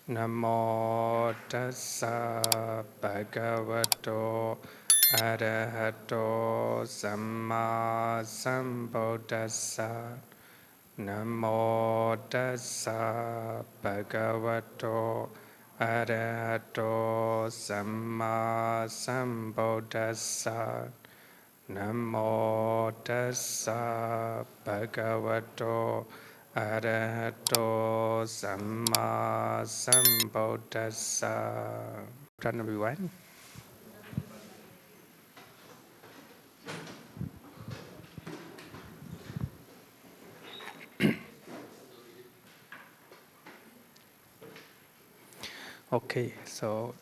Namo tassa bhagavato arahato samma sambuddhassa. Namo tassa bhagavato arahato samma sambuddhassa. Namo tassa bhagavato arahato samma sambuddhassa. Done, everyone? Okay, so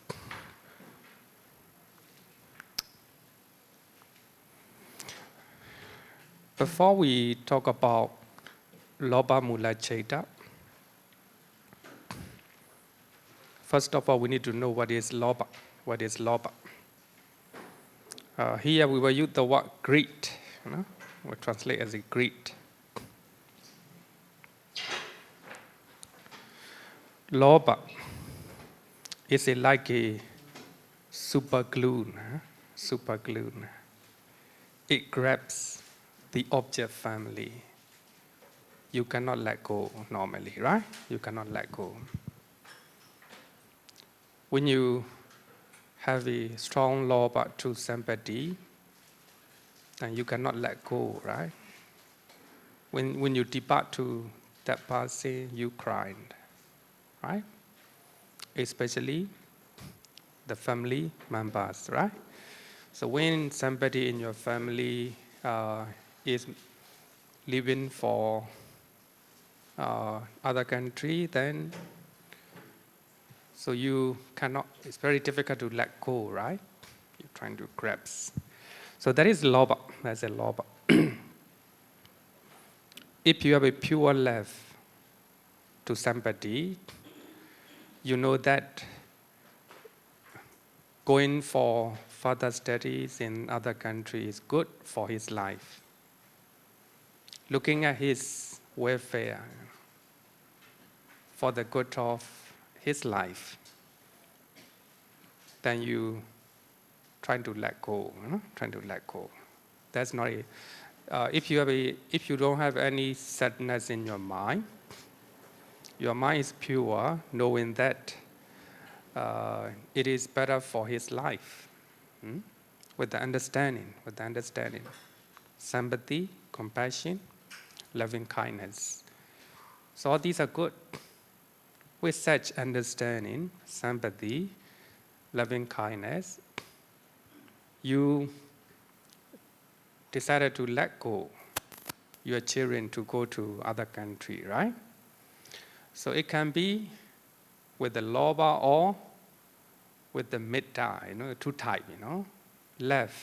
before we talk about Lobha Mula Cheta, first of all, we need to know what is Lobha. What is Lobha? Here we will use the word greed. We translate as a greed. Lobha is like a super glue. Super glue. It grabs the object family. You cannot let go normally, right? You cannot let go. When you have a strong lobha to somebody, then you cannot let go, right? When you depart to that person, you cried, right? Especially the family members, right? So when somebody in your family is living for other country, then so you cannot, it's very difficult to let go, right? You're trying to grasp. So that is lobha, that's a lobha. If you have a pure love to somebody, you know that going for further studies in other countries is good for his life. Looking at his welfare for the good of his life, then you try to let go, trying to let go. That's not a, if you don't have any sadness in your mind is pure, knowing that it is better for his life, with the understanding, sympathy, compassion, loving kindness. So all these are good. With such understanding, sympathy, loving kindness, you decided to let go your children to go to other country, right? So it can be with the lobha or with the metta, two type, love,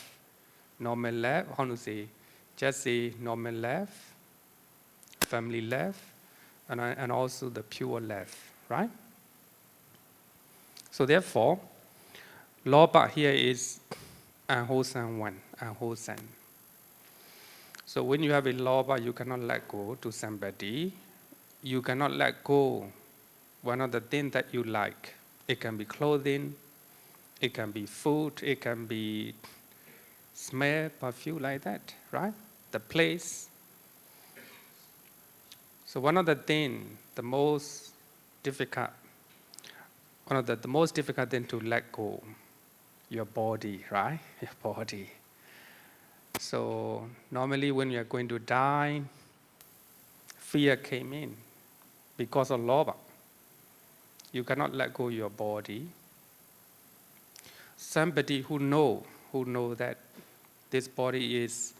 normal love, how to say, just say normal love, family love, and also the pure love, right? So therefore, lobha here is unwholesome one, unwholesome. So when you have a lobha, you cannot let go to somebody. You cannot let go one of the things that you like. It can be clothing, it can be food, it can be smell, perfume, like that, right? The place. So one of the things, the most difficult thing to let go, your body, right? Your body. So normally when you are going to die, fear came in because of lobha. You cannot let go your body. Somebody who know that this body is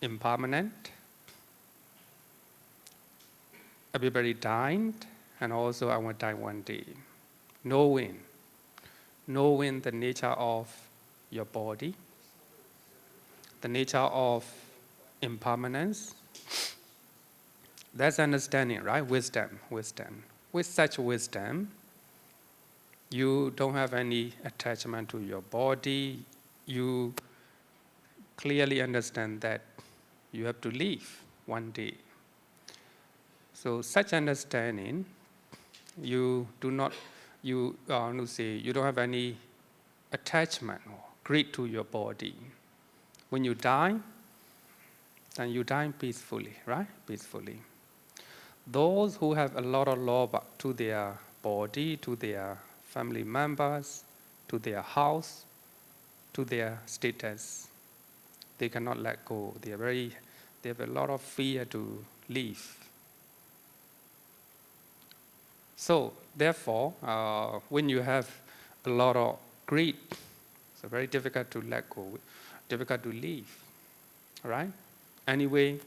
impermanent, everybody died, and also I will die one day. Knowing the nature of your body, the nature of impermanence, that's understanding, right? Wisdom. With such wisdom, you don't have any attachment to your body. You clearly understand that you have to leave one day. So such understanding, you you don't have any attachment or greed to your body. When you die, then you die peacefully, right? Peacefully. Those who have a lot of lobha to their body, to their family members, to their house, to their status, they cannot let go. They have a lot of fear to leave. So, therefore, when you have a lot of greed, it's very difficult to let go, difficult to leave, right? Anyway,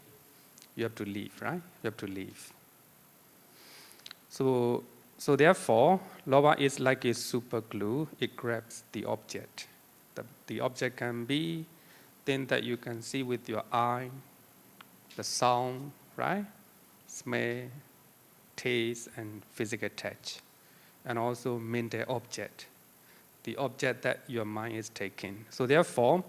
you have to leave, right? You have to leave. So therefore, lobha is like a super glue. It grabs the object. The object can be things that you can see with your eye, the sound, right? Smell, taste, and physical touch. And also mental object, the object that your mind is taking. So therefore,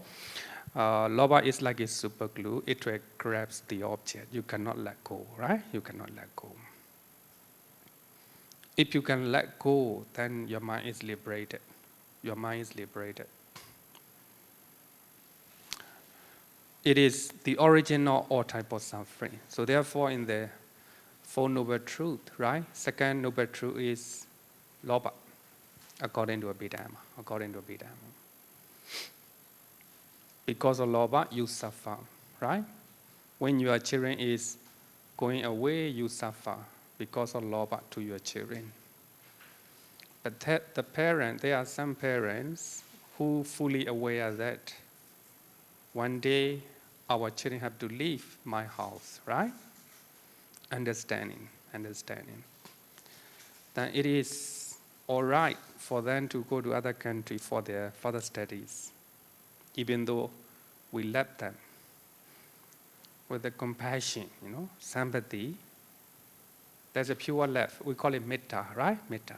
lobha is like a super glue. It grabs the object. You cannot let go, right? You cannot let go. If you can let go, then your mind is liberated. Your mind is liberated. It is the origin of all type of suffering. So therefore, in the Four Noble Truth, right? Second Noble Truth is lobha, according to Abhidhamma. According to Abhidhamma. Because of lobha, you suffer, right? When your children is going away, you suffer because of lobha to your children. But there are some parents who fully aware that one day our children have to leave my house, right? Understanding. Then it is all right for them to go to other country for their further studies, even though we let them with the compassion, sympathy. There's a pure love. We call it metta, right? Metta.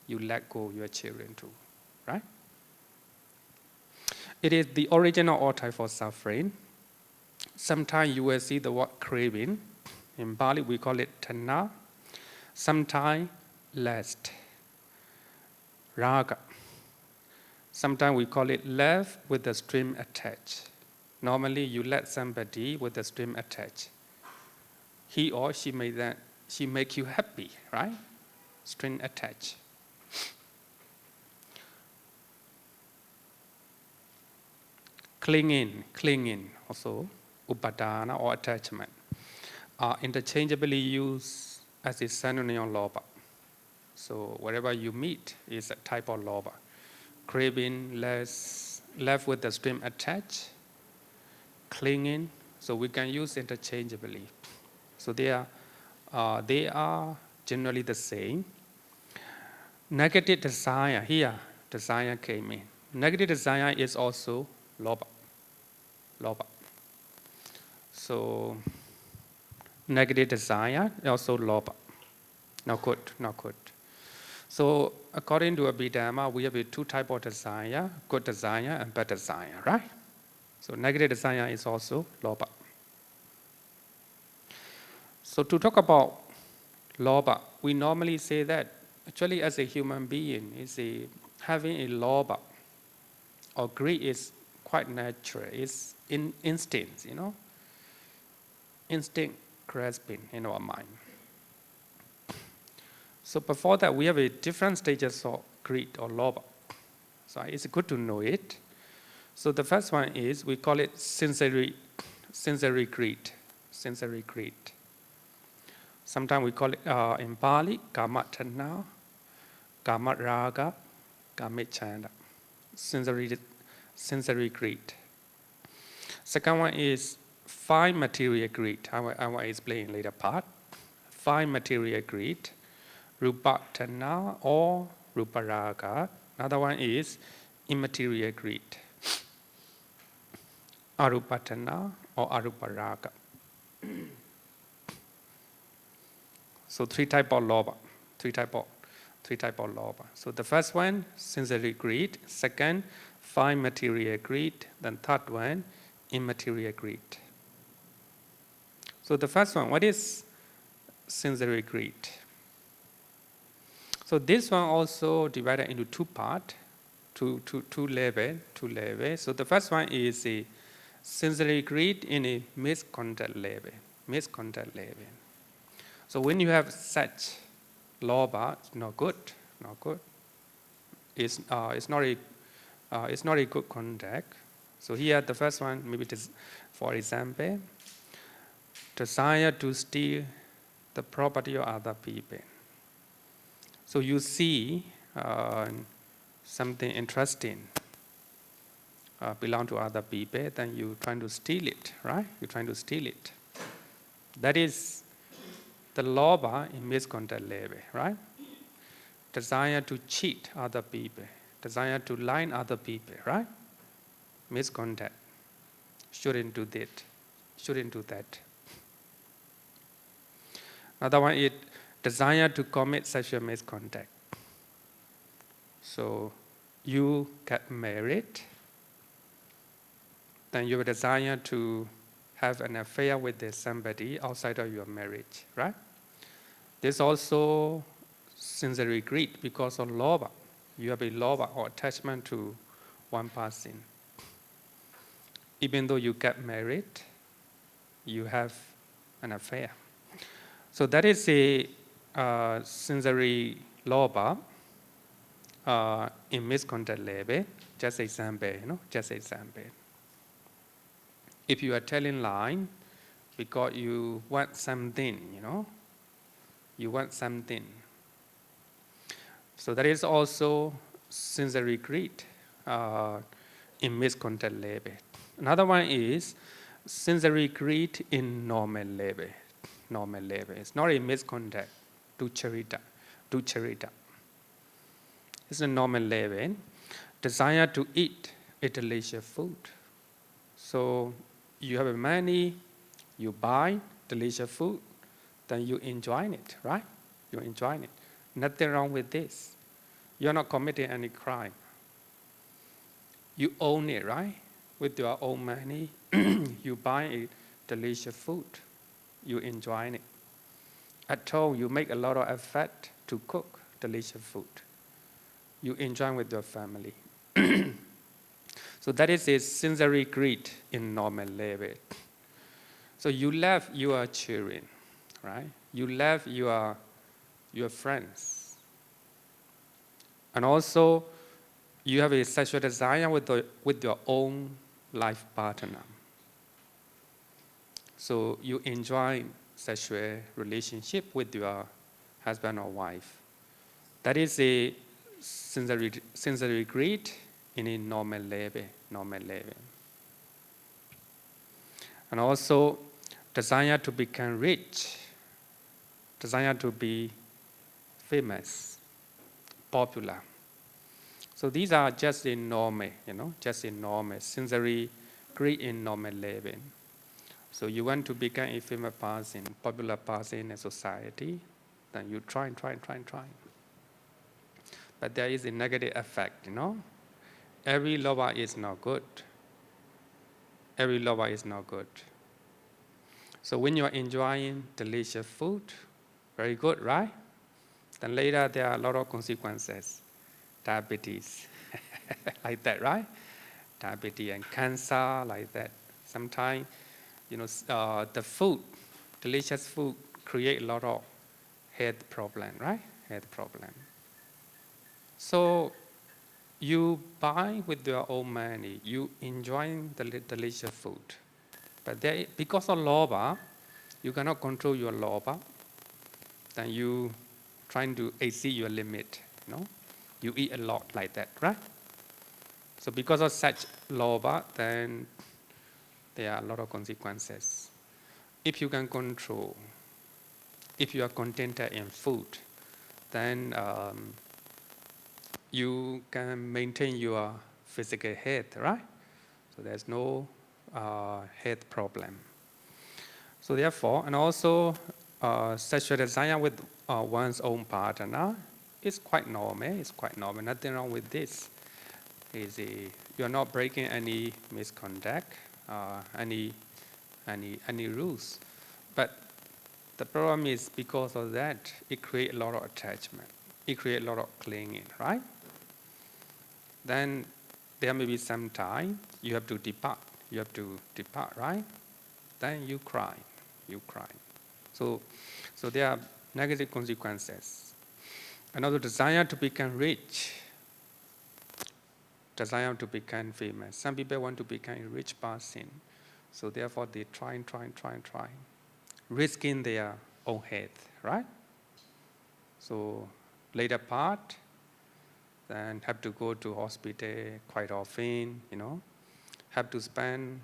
You let go your children too, right? It is the origin of all type of suffering. Sometimes you will see the word craving. In Pali, we call it tanha. Sometimes lust, raga. Sometimes we call it love with the string attached. Normally, you let somebody with the string attached. He or she make you happy, right? String attached. Clinging, also upadana or attachment, are interchangeably used as a synonym of lobha. So wherever you meet is a type of lobha. Craving, left with the string attached, clinging. So we can use interchangeably. So they are generally the same. Negative desire, here desire came in. Negative desire is also lobha. So negative desire also lobha. Not good. So according to Abhidhamma, we have two types of desire, good desire and bad desire, right? So negative desire is also lobha. So to talk about lobha, we normally say that actually as a human being, having a lobha or greed is quite natural. It's instinct, instinct grasping in our mind. So before that, we have a different stages of greed or lobha. So it's good to know it. So the first one is, we call it sensory greed. Sensory greed. Sometimes we call it in Pali, kama tanha, kama raga, kama chanda. Sensory greed. Second one is fine material greed. I will explain later part. Fine material greed, rupa tanha or rupa raga. Another one is immaterial greed, arupa tanha or arupa raga. So three type of lobha. So the first one, sensory greed. Second, fine material greed. Then third one, immaterial greed. So the first one, what is sensory greed? So this one also divided into two parts, two levels. So the first one is a sensory greed in a misconduct level. So when you have such lobha, it's not good. It's not a good conduct. So here the first one, maybe for example, desire to steal the property of other people. So you see something interesting belong to other people, then you trying to steal it, right? You're trying to steal it. That is the lobha in misconduct level, right? Desire to cheat other people, desire to lie on other people, right? Misconduct. Shouldn't do that. Another one is desire to commit sexual misconduct. So you get married, then you have a desire to have an affair with somebody outside of your marriage, right? There's also sensory greed because of lobha. You have a lobha or attachment to one person. Even though you get married, you have an affair. So that is a sensory lobha in misconduct level. Just example. If you are telling lie because you want something, you want something. So that is also sensory greed in misconduct level. Another one is sensory greed in normal level. It's not a misconduct, duccharita. It's a normal level. Desire to eat a delicious food. So you have money, you buy delicious food, then you enjoy it, right? You enjoy it. Nothing wrong with this. You're not committing any crime. You own it, right? With your own money, you buy a delicious food. You enjoy it. At home, you make a lot of effort to cook delicious food. You enjoy with your family. So that is a sensory greed in normal level. So you love your children, right? You love your friends. And also, you have a sexual desire with your own life partner. So you enjoy sexual relationship with your husband or wife. That is a sensory greed in a normal level. And also, desire to become rich, desire to be famous, popular. So these are just in normal, sensory greed in normal level. So you want to become a famous person, popular person in society, then you try. But there is a negative effect, Every lobha is not good. So when you are enjoying delicious food, very good, right? Then later there are a lot of consequences. Diabetes, like that, right? Diabetes and cancer, like that. Sometimes, the food, delicious food, create a lot of health problem, right? So you buy with your own money, you enjoy the delicious food. But because of lobha, you cannot control your lobha. Then you trying to exceed your limit, You eat a lot like that, right? So because of such lobha, then there are a lot of consequences. If you can control, if you are contented in food, then you can maintain your physical health, right? So there's no health problem. So therefore, and also sexual desire with one's own partner is quite normal. Nothing wrong with this. You are not breaking any misconduct, any rules. But the problem is because of that, it creates a lot of attachment. it creates a lot of clinging, right? Then there may be some time you have to depart. You have to depart, right? Then you cry. So there are negative consequences. Another desire to become rich, desire to become famous. Some people want to become a rich person, so therefore they try, risking their own health, right? So later part, then have to go to hospital quite often, have to spend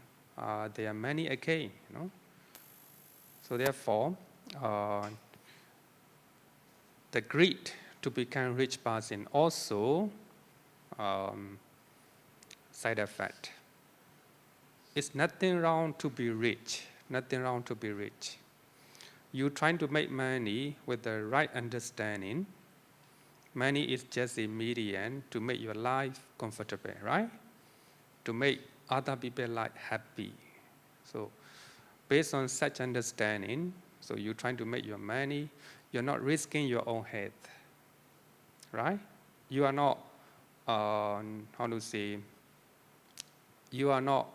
their money again, So therefore, the greed to become rich person also side effect. It's nothing wrong to be rich. You trying to make money with the right understanding. Money is just a medium to make your life comfortable, right? To make other people's life happy. So based on such understanding, so you're trying to make your money, you're not risking your own health, right? You are not, you are not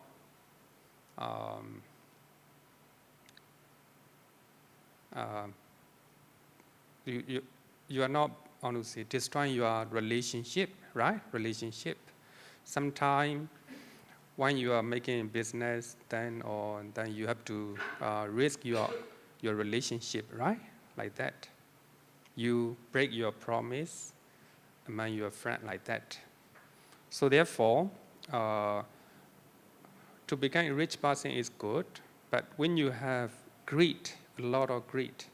you are not, destroying your relationship, right? Sometimes when you are making a business, then you have to risk your relationship, right? Like that. You break your promise among your friend like that. So therefore, to become a rich person is good, but when you have greed, a lot of greed,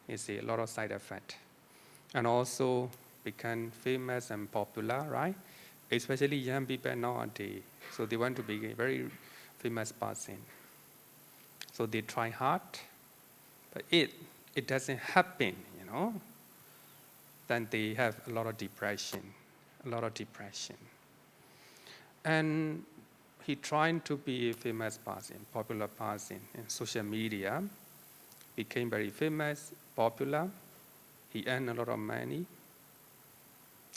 you see a lot of side effect. And also become famous and popular, right? Especially young people nowadays. So they want to be a very famous person. So they try hard, but it doesn't happen, Then they have a lot of depression. And he trying to be a famous person, popular person in social media, became very famous, popular. He earned a lot of money.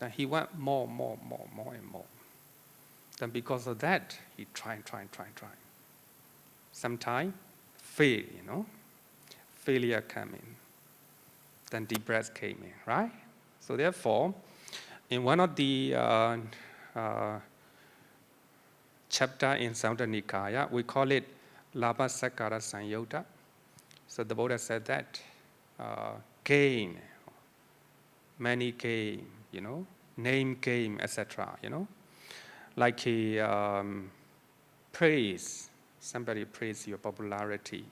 And he want more and more. Then because of that, he try. Sometimes fail, failure came in. Then depression came in, right? So therefore, in one of the chapter in Samudra Nikaya, we call it Labha Sakara Sanyota. So the Buddha said that gain, money gain, name gain, etc. Like he praise, somebody praise your popularity,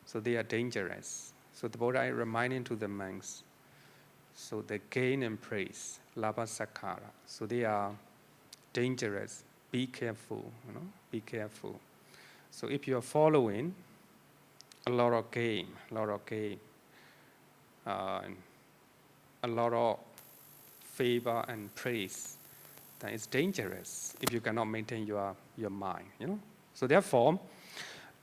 so they are dangerous. So the Buddha is reminding to the monks, so the gain and praise, labha sakara, so they are dangerous. Be careful, be careful. So if you are following a lot of gain, a lot of favor and praise, then it's dangerous if you cannot maintain your mind, So therefore,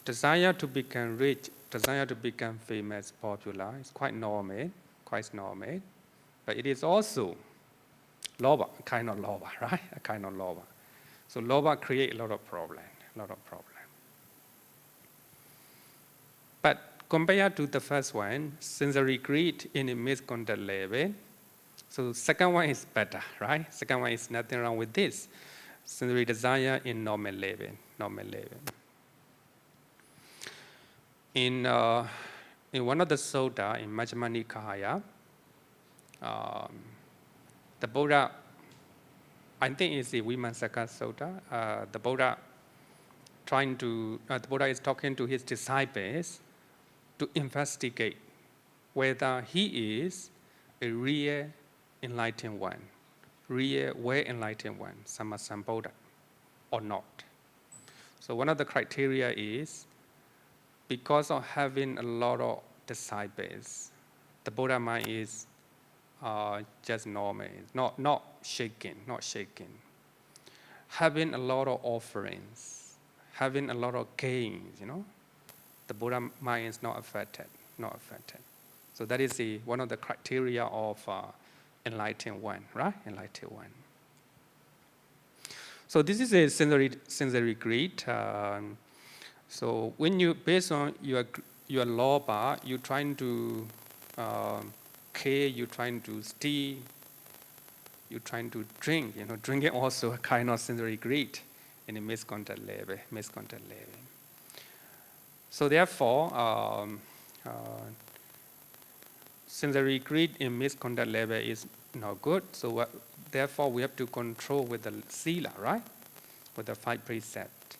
desire to become rich, desire to become famous, popular is quite normal, but it is also lobha, a kind of lobha, right? A kind of lobha. So lobha creates a lot of problem. But compared to the first one, sensory greed in a misconduct level, so second one is better, right? Second one is nothing wrong with this. Sensory desire in normal level. In one of the sutta in Majjhima Nikaya, the Buddha, I think it's the Vimarsaka Sutta, the Buddha is talking to his disciples to investigate whether he is a real enlightened one, real well-enlightened one, Sammasambuddha, or not. So one of the criteria is, because of having a lot of disciples, the Buddha mind is just normal, not shaking. Having a lot of offerings, having a lot of gains, the Buddha mind is not affected. So that is one of the criteria of enlightened one, right? Enlightened one. So this is a sensory greed. So when you, based on your lobha, you're trying to care, you're trying to steal, you're trying to drink. Drinking also a kind of sensory greed in a miscontact level. So therefore, sensory greed in miscontact level is not good. So therefore, we have to control with the sila, right? With the 5 precepts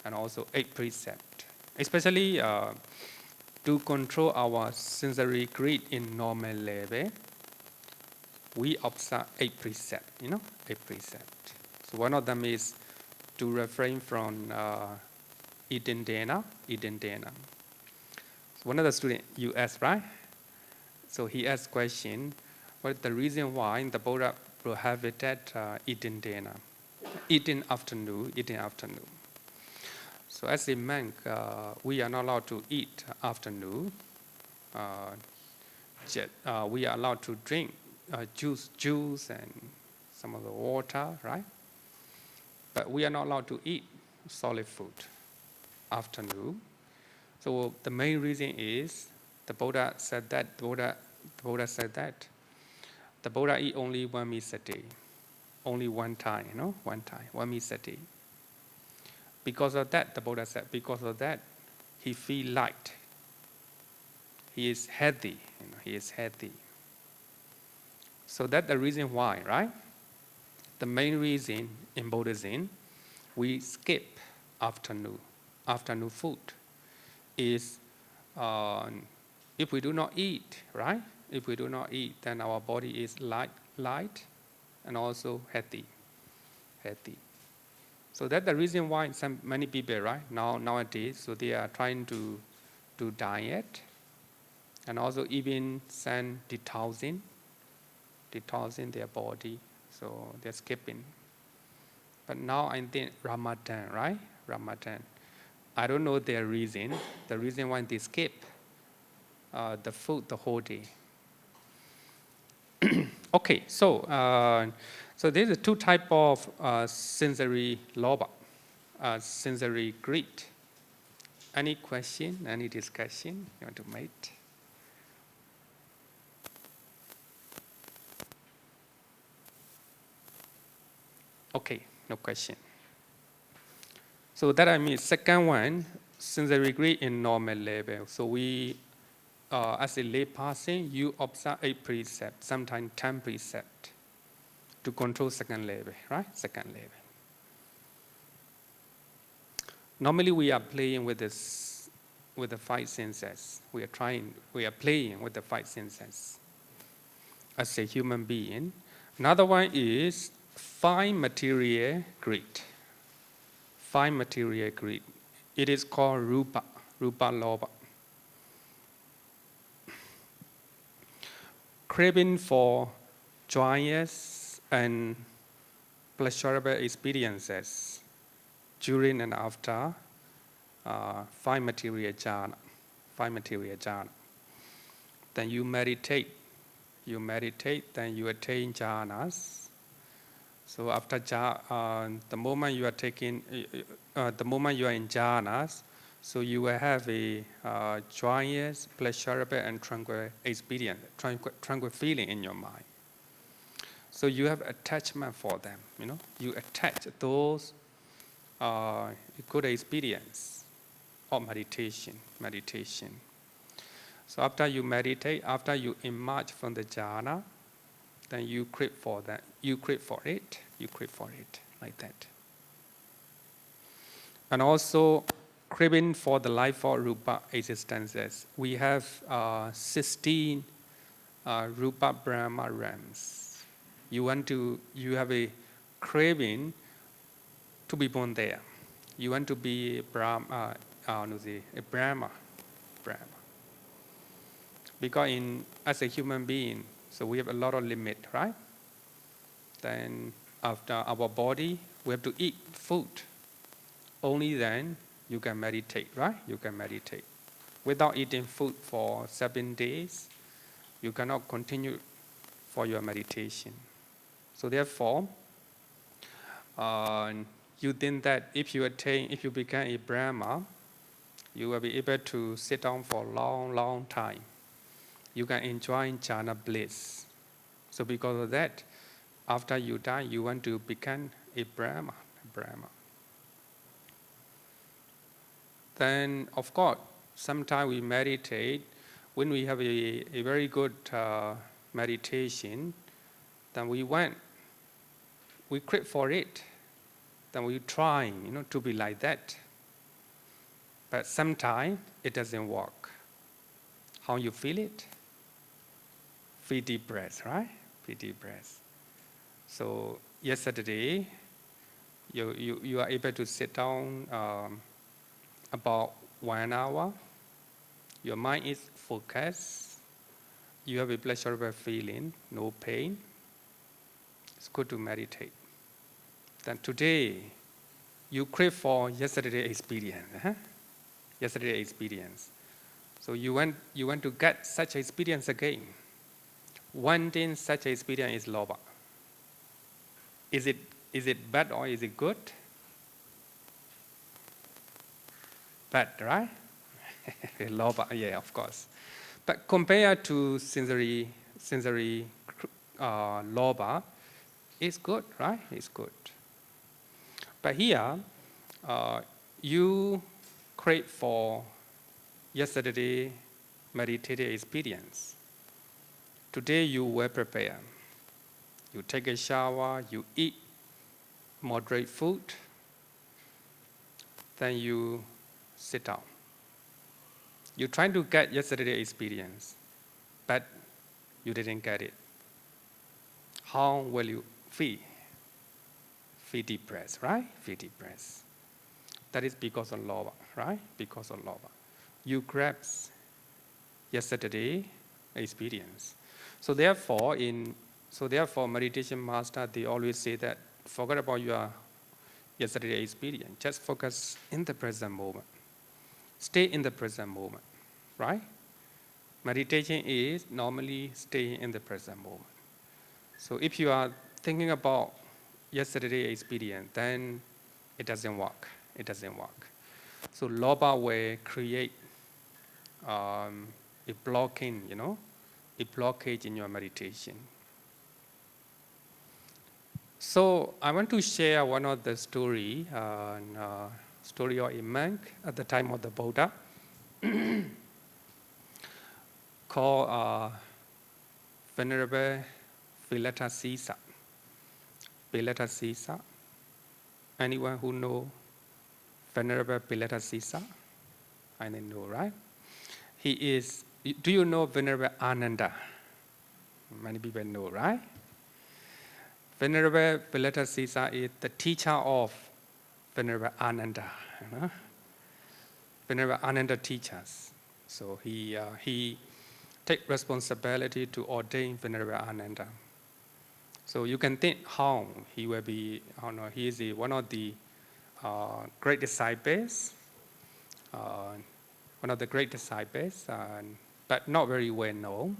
and also 8 precepts. Especially to control our sensory greed in normal level, we observe 8 precepts, 8 precepts. So one of them is to refrain from eating dinner. So one of the students, you asked, right? So he asked question, what is the reason why the Buddha prohibited eating dinner, eating afternoon? So as a monk, we are not allowed to eat afternoon. We are allowed to drink juice and some of the water, right? But we are not allowed to eat solid food afternoon. So the main reason is the Buddha said that the Buddha eat only 1 meal a day, only one time, one meal a day. Because of that, the Buddha said, because of that, he feel light. He is healthy, he is healthy. So that's the reason why, right? The main reason in Buddhism, we skip afternoon food is if we do not eat, right? If we do not eat, then our body is light and also healthy. So that's the reason why many people, right, nowadays, so they are trying to do diet and also even send detoxing their body. So they're skipping. But now I think Ramadan, right? Ramadan. I don't know their reason. The reason why they skip the food the whole day. Okay, so there's a 2 type of sensory lobha, sensory greed. Any question, any discussion you want to make? Okay, no question. So that I mean, second one, sensory greed in normal level. So we, as a lay person, you observe 8 precepts, sometimes 10 precepts to control second level, right? Second level. Normally we are playing with the 5 senses. We are playing with the 5 senses as a human being. Another one is 5 material greed. 5 material greed. It is called rupa lobha. Craving for joyous and pleasurable experiences during and after 5 material jhana. Then you meditate, then you attain jhanas. So after the moment you are in jhanas, so you will have a joyous, pleasurable, and tranquil experience, tranquil feeling in your mind. So you have attachment for them, You attach those good experience of meditation. So after you meditate, after you emerge from the jhana, then you crave for that. You crave for it like that. And also craving for the life of rupa existences. We have 16 rupa brahma realms. You have a craving to be born there. You want to be a brahma. Because as a human being, so we have a lot of limit, right? Then after our body, we have to eat food. Only then you can meditate, right? You can meditate. Without eating food for 7 days, you cannot continue for your meditation. So therefore, you think that if you become a Brahma, you will be able to sit down for a long time. You can enjoy jhana bliss. So because of that, after you die, you want to become a Brahma. Then, of course, sometimes we meditate. When we have a very good meditation, then we crave for it. Then we try, to be like that. But sometimes it doesn't work. How you feel it? Feel deep breath, right? Feel deep breath. So yesterday, you are able to sit down about 1 hour. Your mind is focused. You have a pleasurable feeling, no pain. It's good to meditate. Then today, you crave for yesterday's experience. Yesterday's experience. So you want to get such experience again. Wanting such experience is lobha. Is it bad or is it good? Bad, right? Lobha, yeah, of course. But compared to sensory lobha, it's good, right? It's good. But here, you crave for yesterday meditative experience. Today you well prepare. You take a shower, you eat moderate food, then you sit down. You try to get yesterday's experience, but you didn't get it. How will you feel? Feel depressed, right? Feel depressed. That is because of lobha, right? Because of lobha. You grasp yesterday's experience. So therefore, meditation master, they always say that forget about your yesterday's experience. Just focus in the present moment. Stay in the present moment, right? Meditation is normally staying in the present moment. So if you are thinking about yesterday's experience, then it doesn't work. It doesn't work. So lobha will create a blocking, a blockage in your meditation. So I want to share one of the story of a monk at the time of the Buddha called Venerable Vilattasisa. Vilattasisa. Anyone who know Venerable Vilattasisa? I don't know, right? He is. Do you know Venerable Ananda? Many people know, right? Venerable Vilattasisa is the teacher of Venerable Ananda. Venerable Ananda teaches. So he take responsibility to ordain Venerable Ananda. So you can think how he will be. He is one of the great disciples. One of the great disciples, but not very well known.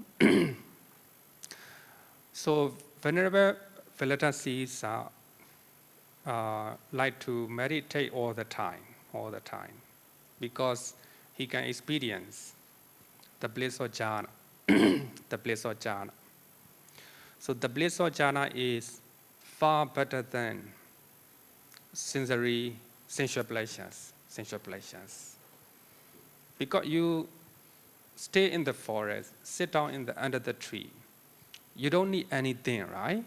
So Venerable Vilattasisa like to meditate all the time, because he can experience the bliss of jhana, the bliss of jhana. So the bliss of jhana is far better than sensual pleasures. Because you stay in the forest, sit down under the tree, you don't need anything, right?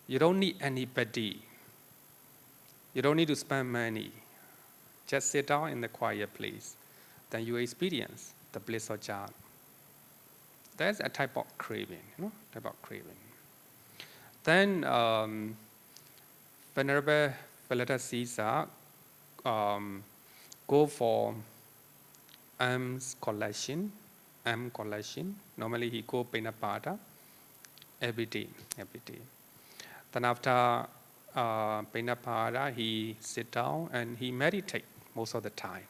You don't need anybody. You don't need to spend money. Just sit down in the quiet place. Then you experience the bliss of jhana. That's a type of craving, type of craving. Then Venerable Vilattasisa go for alms collection. Normally he go Pinapada every day. Then after Pinapada, he sit down and he meditate most of the time.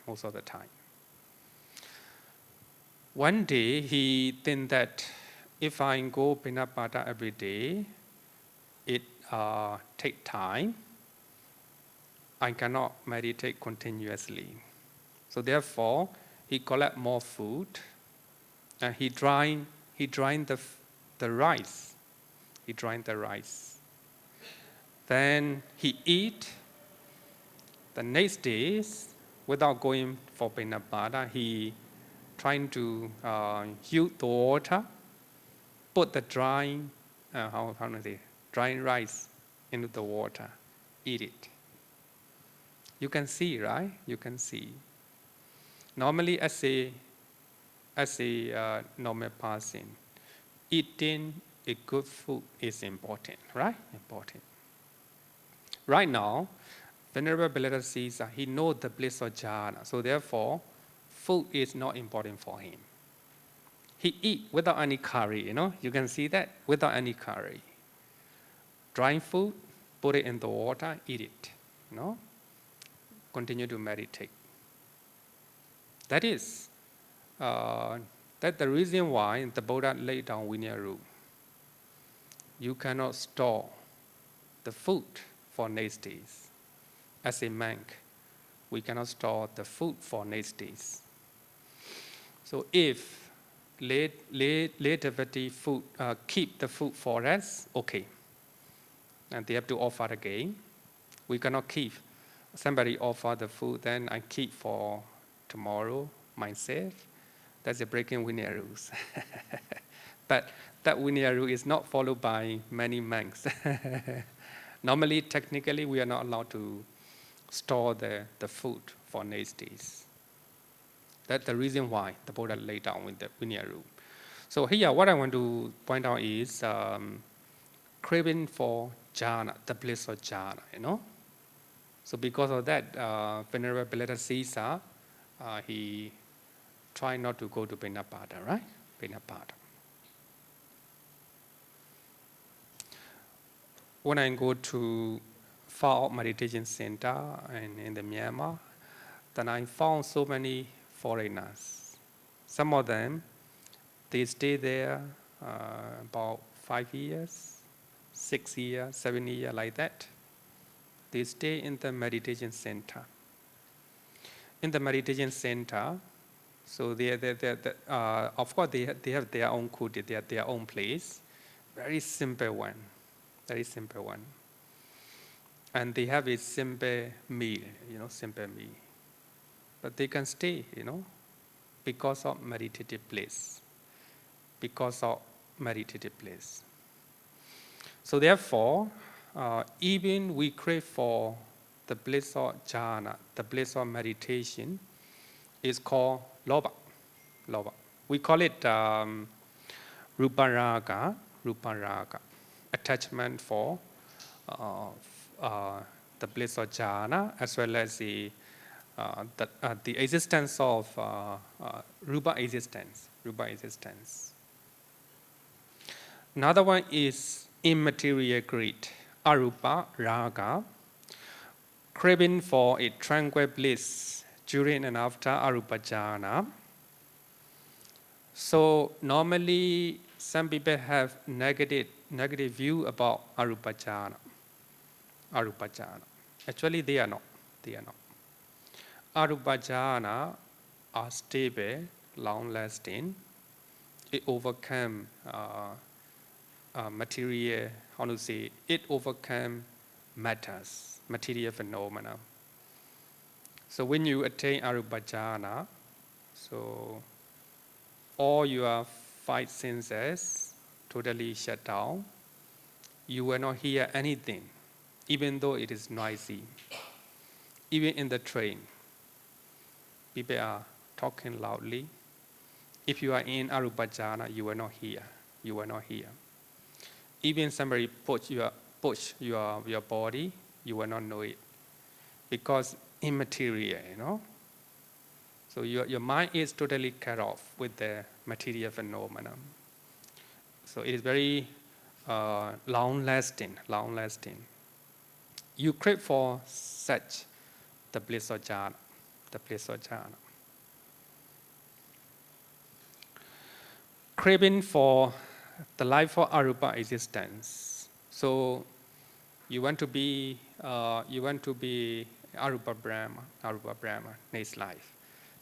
One day he think that if I go Pinapada every day, it takes time. I cannot meditate continuously. So therefore, he collect more food, and he drain the rice. He drain the rice. Then he eat. The next days, without going for Pinapada, he trying to use the water, put the drying rice into the water, eat it. You can see, right? You can see. Normally, as a normal person, eating a good food is important, right? Important. Right now, Venerable Bellata says he knows the bliss of jhana, so therefore, food is not important for him. He eat without any curry, You can see that, without any curry. Dry food, put it in the water, eat it, Continue to meditate. That is, that's the reason why the Buddha laid down Vinaya rule. You cannot store the food for next days. As a monk, we cannot store the food for next days. So if later food keep the food for us, okay, and they have to offer again. We cannot keep. Somebody offer the food, then I keep for tomorrow myself. That's a breaking Vinaya rules. But that Vinaya rule is not followed by many monks. Normally, technically, we are not allowed to store the food for next days. That's the reason why the Buddha laid down with the Vinaya rule. So here, what I want to point out is craving for jhana, the bliss of jhana, So because of that, Venerable Bellata Sisa, he tried not to go to Pinapada, right? Pinapada. When I go to far out meditation center and in the Myanmar, then I found so many foreigners. Some of them, they stay there about 5 years, 6 years, 7 years, like that. They stay in the meditation center. In the meditation center, so of course they have their own kuti, they have their own place. Very simple one. And they have a simple meal, simple meal. But they can stay, because of meditative place. So therefore, even we crave for the bliss of jhana, the bliss of meditation, is called lobha. We call it ruparaga, attachment for the bliss of jhana, as well as the existence of rupa existence. Another one is immaterial greed, arupa raga, craving for a tranquil bliss during and after arupa jhana. So normally, some people have negative view about arupa jhana. Actually, they are not. Arupa jhana are stable, long-lasting. It overcome material. It overcome matters, material phenomena. So when you attain arupa jhana, so all your 5 senses totally shut down. You will not hear anything, even though it is noisy. Even in the train, people are talking loudly. If you are in arupa jhana, you will not hear. Even somebody push your body, you will not know it, because immaterial, So your mind is totally cut off with the material phenomena. So it is very long-lasting. You crave for such the bliss of jhana. Craving for the life for arupa existence. So you want to be arupa Brahma next life.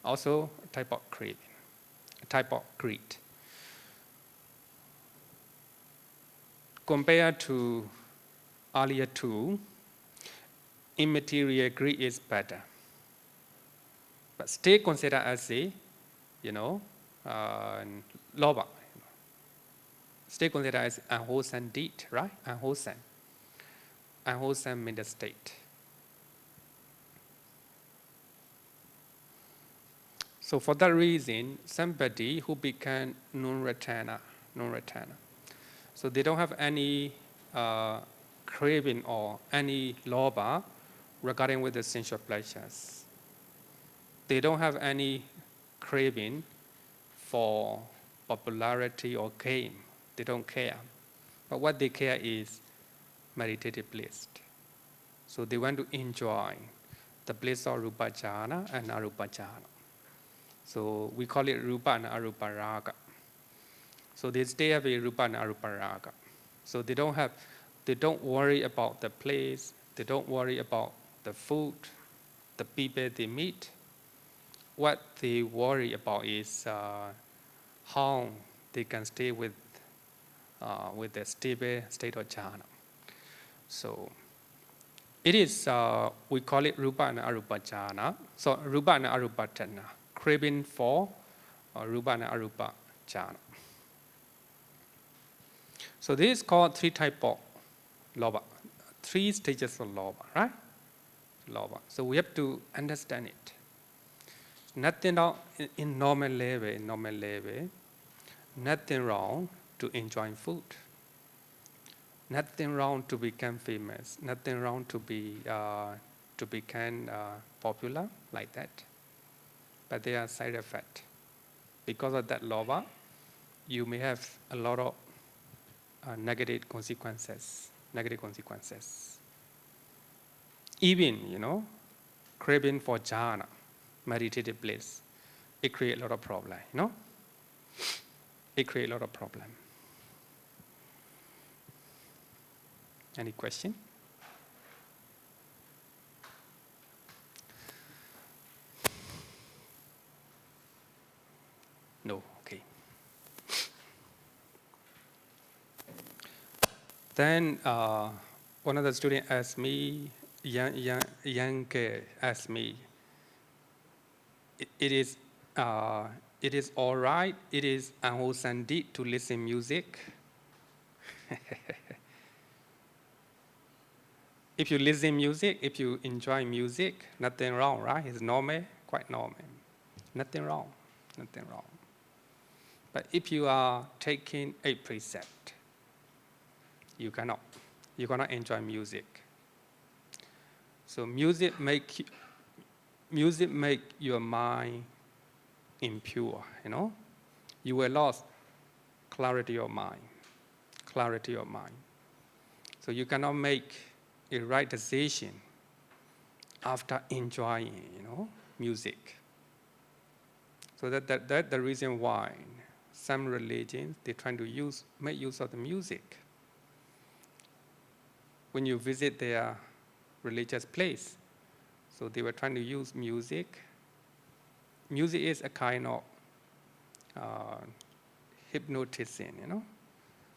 Also a type of craving, a type of greed. Compared to earlier two, immaterial greed is better, but still considered as a, lobha. Still considered as unwholesome deed, right? Unwholesome mental state. So for that reason, somebody who became non-returner, so they don't have any craving or any lobha regarding with the sensual pleasures. They don't have any craving for popularity or gain. They don't care. But what they care is meditative bliss. So they want to enjoy the bliss of rupa jhana and arupa jhana. So we call it rupa and arupa raga. So they stay away rupa and arupa raga. So they don't worry about the place, they don't worry about the food, the people they meet. What they worry about is how they can stay with the stable state of jhana. So it is, we call it rupa and arupa jhana. So rupa and arupa jhana, craving for rupa and arupa jhana. So this is called three types of lobha, three stages of lobha, right? Lobha. So we have to understand it. Nothing wrong in normal level, nothing wrong to enjoy food. Nothing wrong to become famous. Nothing wrong to become popular like that. But there are side effects. Because of that lobha, you may have a lot of negative consequences. Even, craving for jhana, meditative bliss, it creates a lot of problem, It creates a lot of problem. Any question? No, okay. Then one of the students asked me, young girl asked me, it is all right, it is unwholesome deed to listen music. If you listen music, if you enjoy music, nothing wrong, right? It's normal, quite normal. Nothing wrong. But if you are taking a precept, you cannot enjoy music. So music make your mind impure, You will lose clarity of mind. So you cannot make a right decision after enjoying, music. So that's the reason why some religions, they're trying to make use of the music. When you visit their religious place, so they were trying to use music. Music is a kind of hypnotism,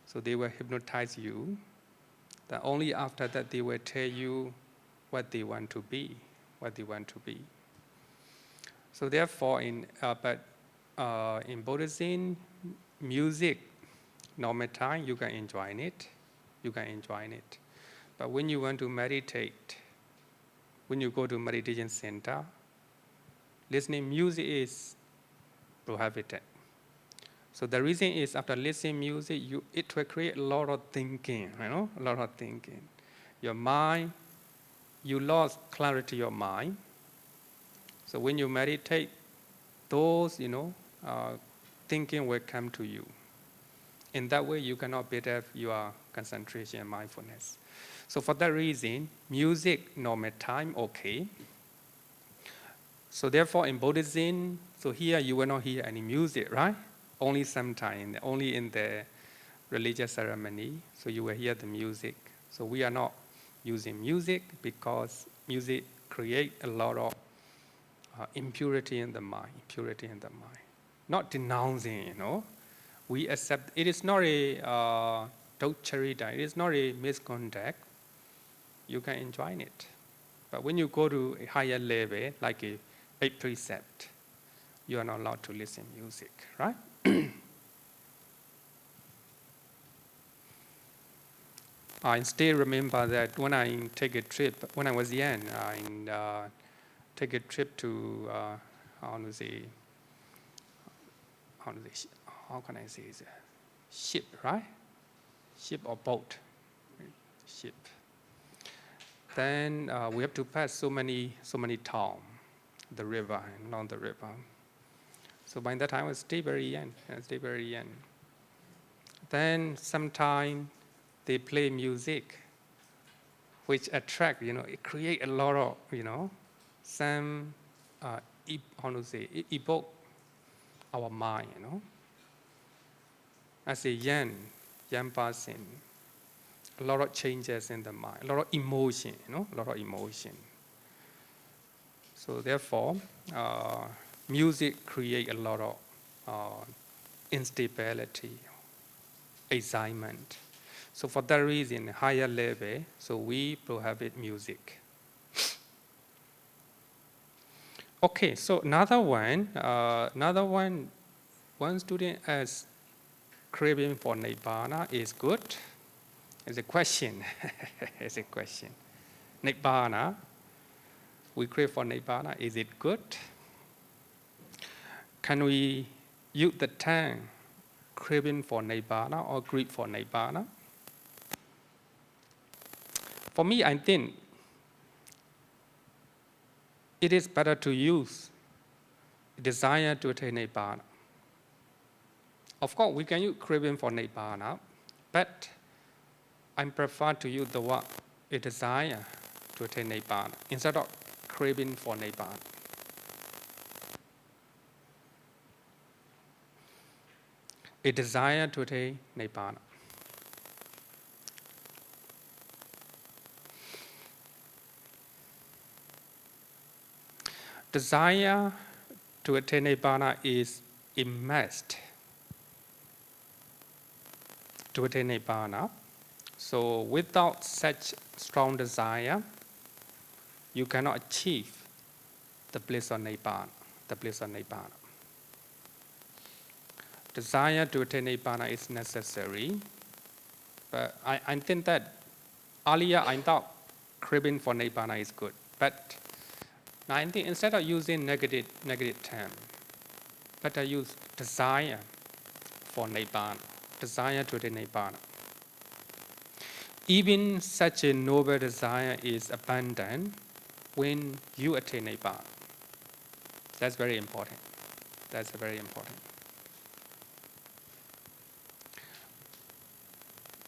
So they will hypnotize you. That only after that they will tell you what they want to be. So therefore, in Buddhism, music, normal time, you can enjoy it. But when you want to meditate, when you go to meditation center, listening music is prohibited. So the reason is after listening music, it will create a lot of thinking, Your mind, you lost clarity of mind. So when you meditate, those, thinking will come to you. In that way, you cannot build up your concentration and mindfulness. So for that reason, music, normal time, okay. So therefore, in Buddhism, so here you will not hear any music, right? Only sometime, only in the religious ceremony, so you will hear the music. So we are not using music because music creates a lot of impurity in the mind, Not denouncing, We accept, it is not a doctrine, it is not a misconduct. You can enjoy it. But when you go to a higher level, like a 8 precept, you are not allowed to listen to music, right? I still remember that when I take a trip, when I was young, I take a trip to, how can I say it? Ship, right? Ship or boat, ship. Then we have to pass so many towns, the river, along the river. So by that time, I was still very young. Then sometime they play music, which attract, it create a lot of, some, evoke our mind, As a young person, a lot of changes in the mind, a lot of emotion, a lot of emotion. So therefore, music create a lot of instability, excitement. So for that reason, higher level, so we prohibit music. Okay, so another one student as craving for Nibbana is good. It's a question. It's a question. Nibbana, we crave for Nibbana, is it good? Can we use the term craving for Nibbana or greed for Nibbana? For me, I think it is better to use desire to attain Nibbana. Of course, we can use craving for Nibbana, but I prefer to use the word a desire to attain Nibbana instead of craving for Nibbana. A desire to attain Nibbana. Desire to attain Nibbana is immersed to attain Nibbana. So without such strong desire, you cannot achieve the bliss of Nibbana. Desire to attain Nibbana is necessary, but I think that earlier I thought craving for Nibbana is good, but now I think instead of using negative term, better use desire for Nibbana, desire to attain Nibbana. Even such a noble desire is abundant when you attain Nibbana. That's very important. That's very important.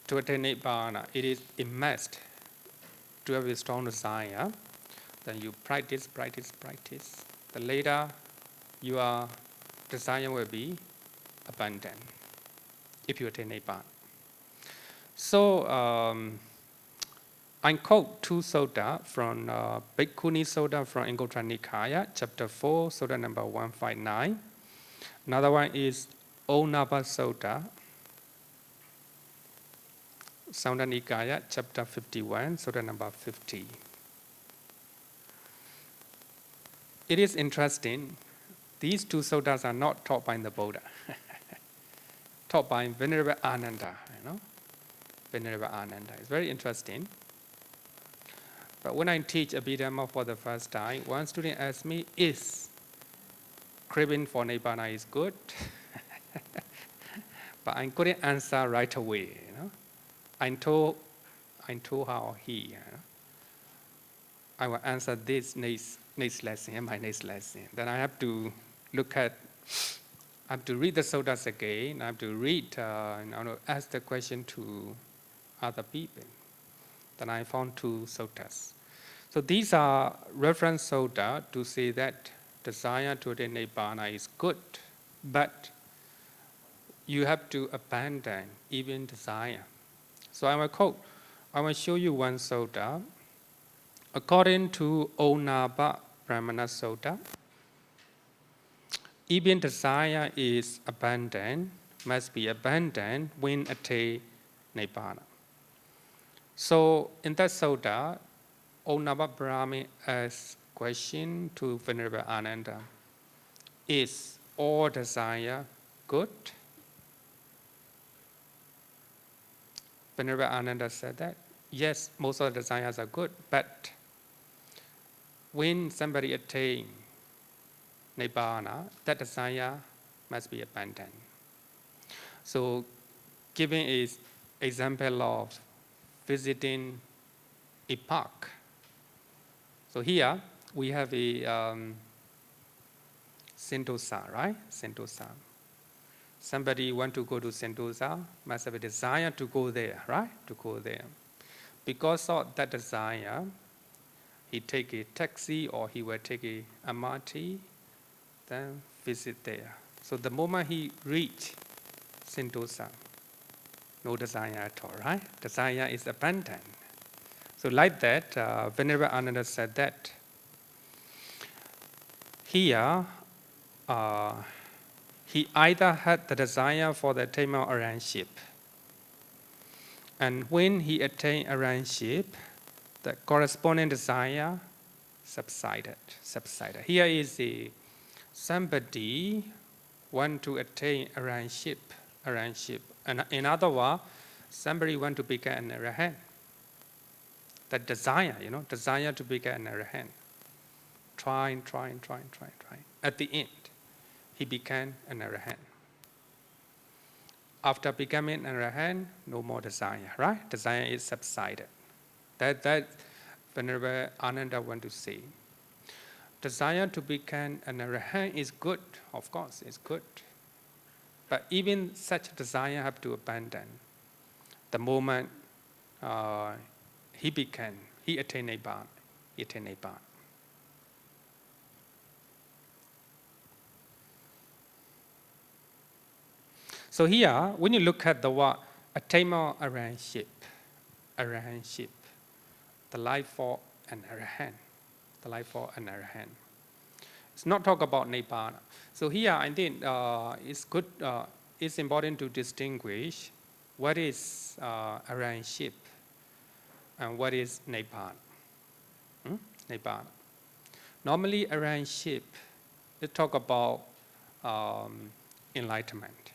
To attain Nibbana, it is immersed to have a strong desire. Then you practice. The later your desire will be abundant if you attain Nibbana. So I quote 2 sutta from Bhikkhuni Sutta from Anguttara Nikaya, chapter 4, sutta number 159. Another one is Onnapa Sutta, Samyutta Nikaya, chapter 51, sutta number 50. It is interesting, these 2 suttas are not taught by the Buddha, taught by Venerable Ananda, Venerable Ananda. It's very interesting. But when I teach Abhidhamma for the first time, one student asked me, is craving for Nibbana is good? But I couldn't answer right away. I told how I will answer this next lesson, my next lesson. Then I have to read the suttas again. I have to read, ask the question to other people. Then I found 2 suttas. So these are reference sutta to say that desire to attain Nibbana is good, but you have to abandon even desire. So I will quote, I will show you one sutta. According to Onaba Brahmana Sutta, even desire is abandoned, must be abandoned when attain Nibbana. So in that sutta, Onaba Brahmi asks question to Venerable Ananda, is all desire good? Venerable Ananda said that, yes, most of the desires are good, but when somebody attains Nibbana, that desire must be abandoned. So giving an example of visiting a park. So here we have a Sentosa, right? Sentosa. Somebody want to go to Sentosa, must have a desire to go there, right? To go there. Because of that desire, he take a taxi or he will take a MRT, then visit there. So the moment he reach Sentosa, no desire at all, right? Desire is abandoned. So like that, Venerable Ananda said that here, he either had the desire for the attainment of arrangeship, and when he attained arrangeship, the corresponding desire subsided. Here is somebody want to attain arrangeship. And in other words, somebody want to become an arahant. That desire, desire to become an arahant. Trying. At the end, he became an arahant. After becoming an arahant, no more desire, right? Desire is subsided. That Venerable Ananda want to say. Desire to become an arahant is good, of course, it's good. But even such desire have to abandon. The moment he attained Nibbana. So here, when you look at the word attainment of arahantship, the life for an arahant, It's not talk about Nibbana. So here, I think it's good. It's important to distinguish what is arahantship and what is Nibbana. Nibbana. Normally, arahantship, they talk about enlightenment,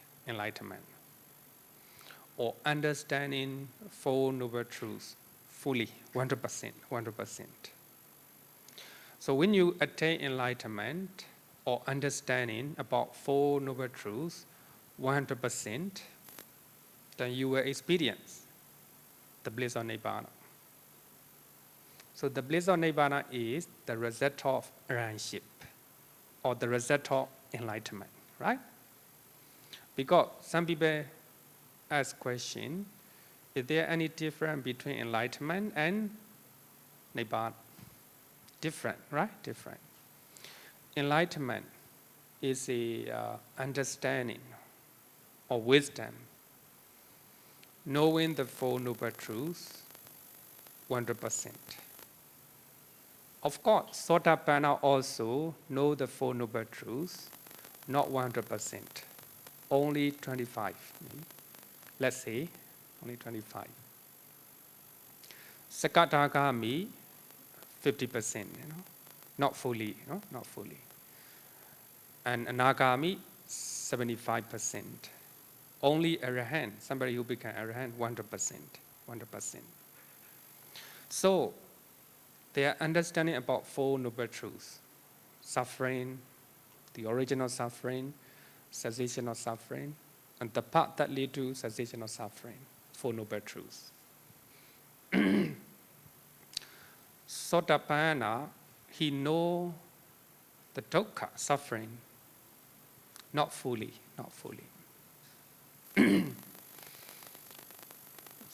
or understanding Four Noble Truths fully, 100%. So when you attain enlightenment or understanding about Four Noble Truths 100%, then you will experience the bliss of Nibbana. So the bliss of Nibbana is the result of arahantship or the result of enlightenment, right? Because some people ask question, is there any difference between enlightenment and Nibbana? Different, right? Different. Enlightenment is a understanding or wisdom, knowing the Four Noble Truths 100%. Of course, Sotapanna also know the Four Noble Truths, not 100%, only 25. Let's say, only 25. Sakadagami, 50%, not fully, not fully. And Anagami, 75%. Only Arahant, somebody who became Arahant, 100%. So, their understanding about Four Noble Truths, suffering, the original suffering, cessation of suffering, and the path that lead to cessation of suffering, Four Noble Truths. Sotapanna, he know the dukkha, suffering, not fully.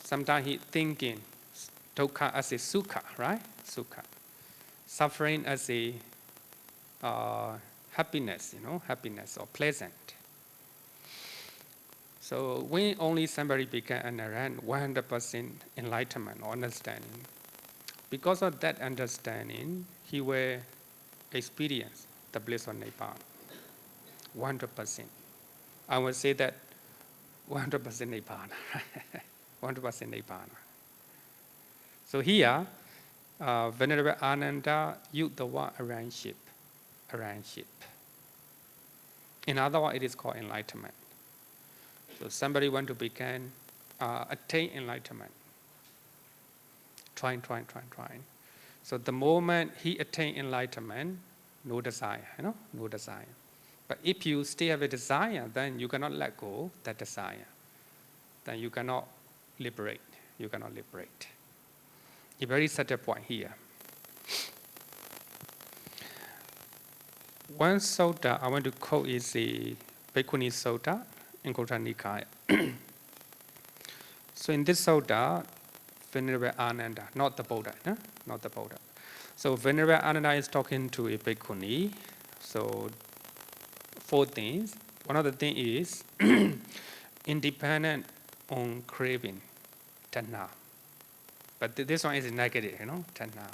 Sometimes he thinking dukkha as a sukha, right? Sukha. Suffering as a happiness, happiness or pleasant. So when only somebody became an arahant, 100% enlightenment or understanding. Because of that understanding, he will experience the bliss of Nibbana. 100%. I would say that 100% Nibbana. 100% Nibbana. So here, Venerable Ananda used the word arahantship. Arahantship. In other words, it is called enlightenment. So somebody want to become, attain enlightenment. Trying. So the moment he attain enlightenment, no desire, no desire. But if you still have a desire, then you cannot let go that desire. Then you cannot liberate. You cannot liberate. A very subtle point here. One sutta I want to quote is the Bhikkhuni Sutta in Anguttara Nikaya. So in this sutta, Venerable Ananda, not the Buddha, not the Buddha. So Venerable Ananda is talking to a Bhikkhuni. So 4 things. One of the things is independent on craving, tanha. But this one is negative, tanha.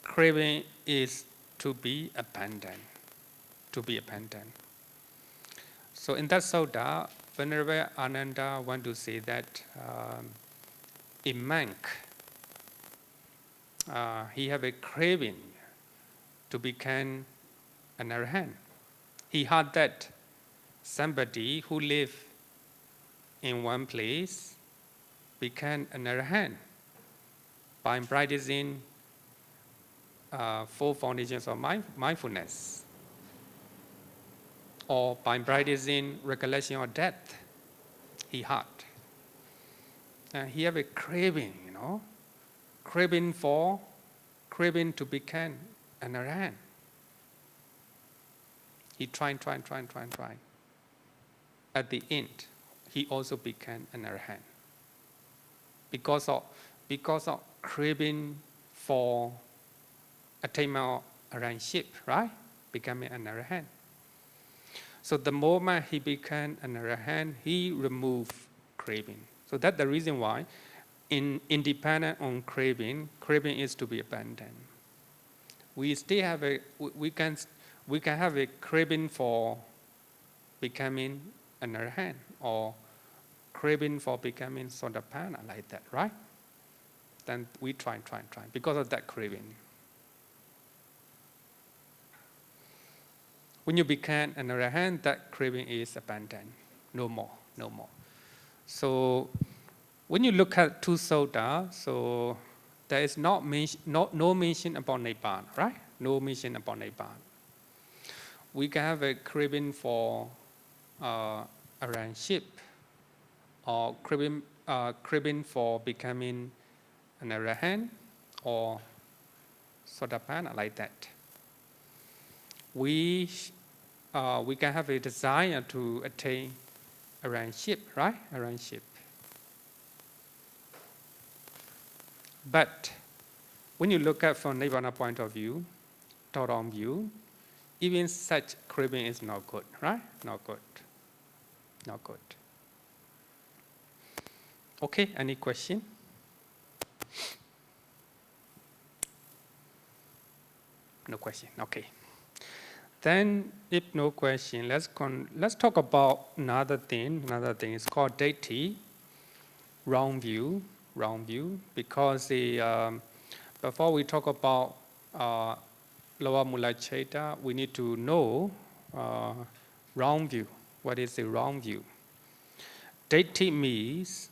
Craving is to be abandoned, So in that sutta, Venerable Ananda want to say that a monk, he have a craving to become an arahant. He heard that somebody who live in one place became an arahant by practicing 4 foundations of mindfulness, or by practicing recollection of death. He heard. And he have a craving, craving to become an arahant. He tried. At the end, he also became an arahant. Because of craving for attainment of arahantship, right? Becoming an arahant. So the moment he became an arahant, he removed craving. So that's the reason why, independent on craving is to be abandoned. We still have we can have a craving for becoming an arahant, or craving for becoming sotapanna, like that, right? Then we try because of that craving. When you become an arahant, that craving is abandoned. No more. So when you look at 2 sutta, so there is no mention about Nibbana, right? No mention about Nibbana. We can have a craving for arahantship, or craving for becoming an arahant, or sotapanna, like that. We can have a desire to attain arahantship, right? Arahantship. But when you look at from Nibbana point of view, top-down view, even such craving is not good, right? Not good. Okay, any question? No question, okay. Then, if no question, let's talk about another thing. Another thing is called deity, wrong view. Because before we talk about lower mula cheta, we need to know wrong view. What is the wrong view? Deity means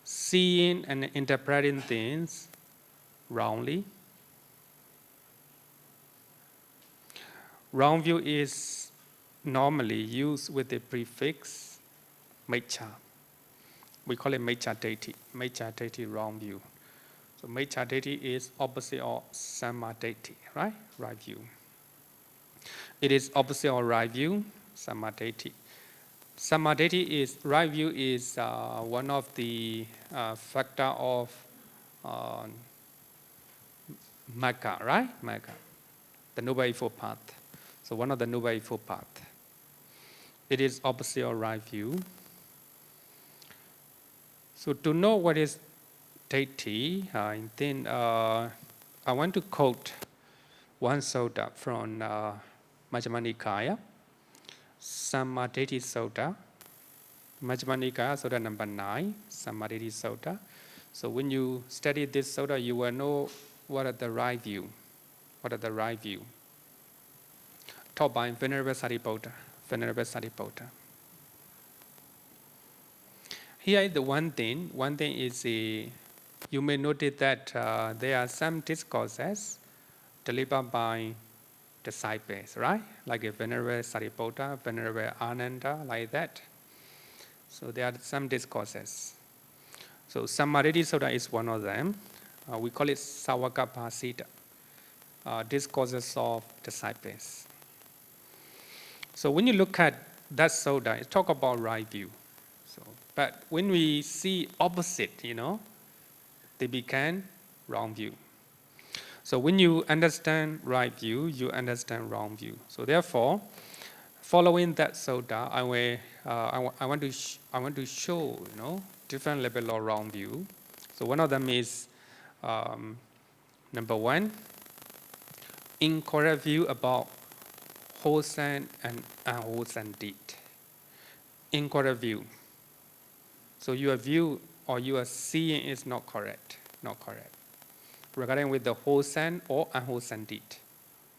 seeing and interpreting things wrongly. Wrong view is normally used with the prefix mecha. We call it mecha deity. Mecha deity, wrong view. So mecha deity is opposite of samma deity, right? Right view. It is opposite of right view, samma deity. Samma deity is, right view is one of the factor of Magga, right? Magga, the Noble Eightfold Path. So one of the Noble Eightfold Path. It is opposite or right view. So to know what is Deity, then I want to quote one sutta from Majjhima Nikaya, Sammaditthi Sutta, Majjhima Nikaya, Sutta number 9, Sammaditthi Sutta. So when you study this sutta, you will know what are the right view. What are the right view? Taught by Venerable Sariputta. Venerable Sariputta. Here is the one thing. One thing is you may notice that there are some discourses delivered by disciples, right? Like a Venerable Sariputta, Venerable Ananda, like that. So there are some discourses. So Sammaditthi Sutta is one of them. We call it Sāvaka Bhāsita, discourses of disciples. So when you look at that sutta, it talk about right view. So, but when we see opposite, they become wrong view. So when you understand right view, you understand wrong view. So therefore, following that sutta, I want to show different level of wrong view. So one of them is number one, incorrect view about wholesome and unwholesome deed. Incorrect view. So your view or your seeing is not correct. Not correct. Regarding with the wholesome or unwholesome deed.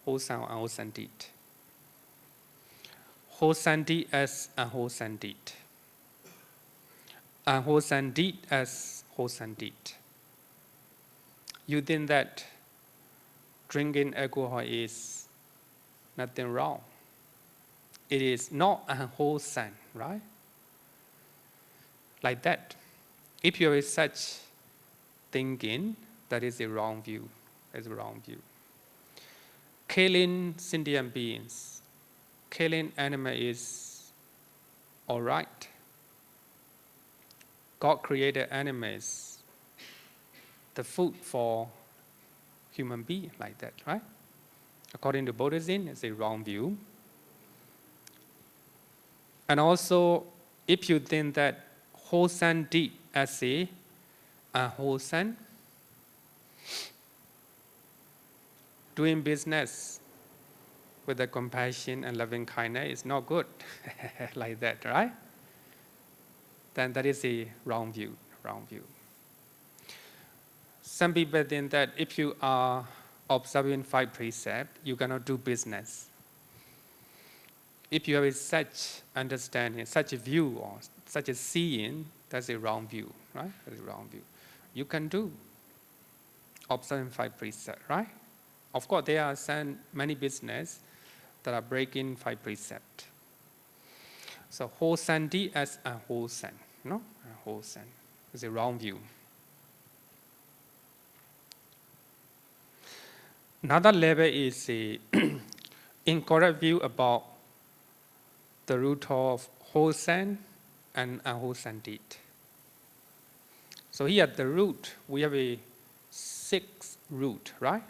Wholesome or unwholesome deed. Wholesome deed as unwholesome deed. Unwholesome deed as wholesome deed. You think that drinking alcohol is nothing wrong. It is not unwholesome, right? Like that. If you have such thinking, that is a wrong view. That is a wrong view. Killing sentient beings, killing animal is all right. God created animals, the food for human being, like that, right? According to Buddhism, it's a wrong view. And also, if you think that wholesome deed as a unwholesome, doing business with the compassion and loving kindness is not good, like that, right? Then that is a wrong view, wrong view. Some people think that if you are observing 5 precepts, you cannot do business. If you have such understanding, such a view, or such a seeing, that's a wrong view, right? That's a wrong view. You can do observing 5 precepts, right? Of course, there are many business that are breaking 5 precepts. So wholesome deed as unwholesome, unwholesome is a wrong view. Another level is a incorrect view about the root of wholesome and unwholesome deed. So here at the root, we have a 6 root, right?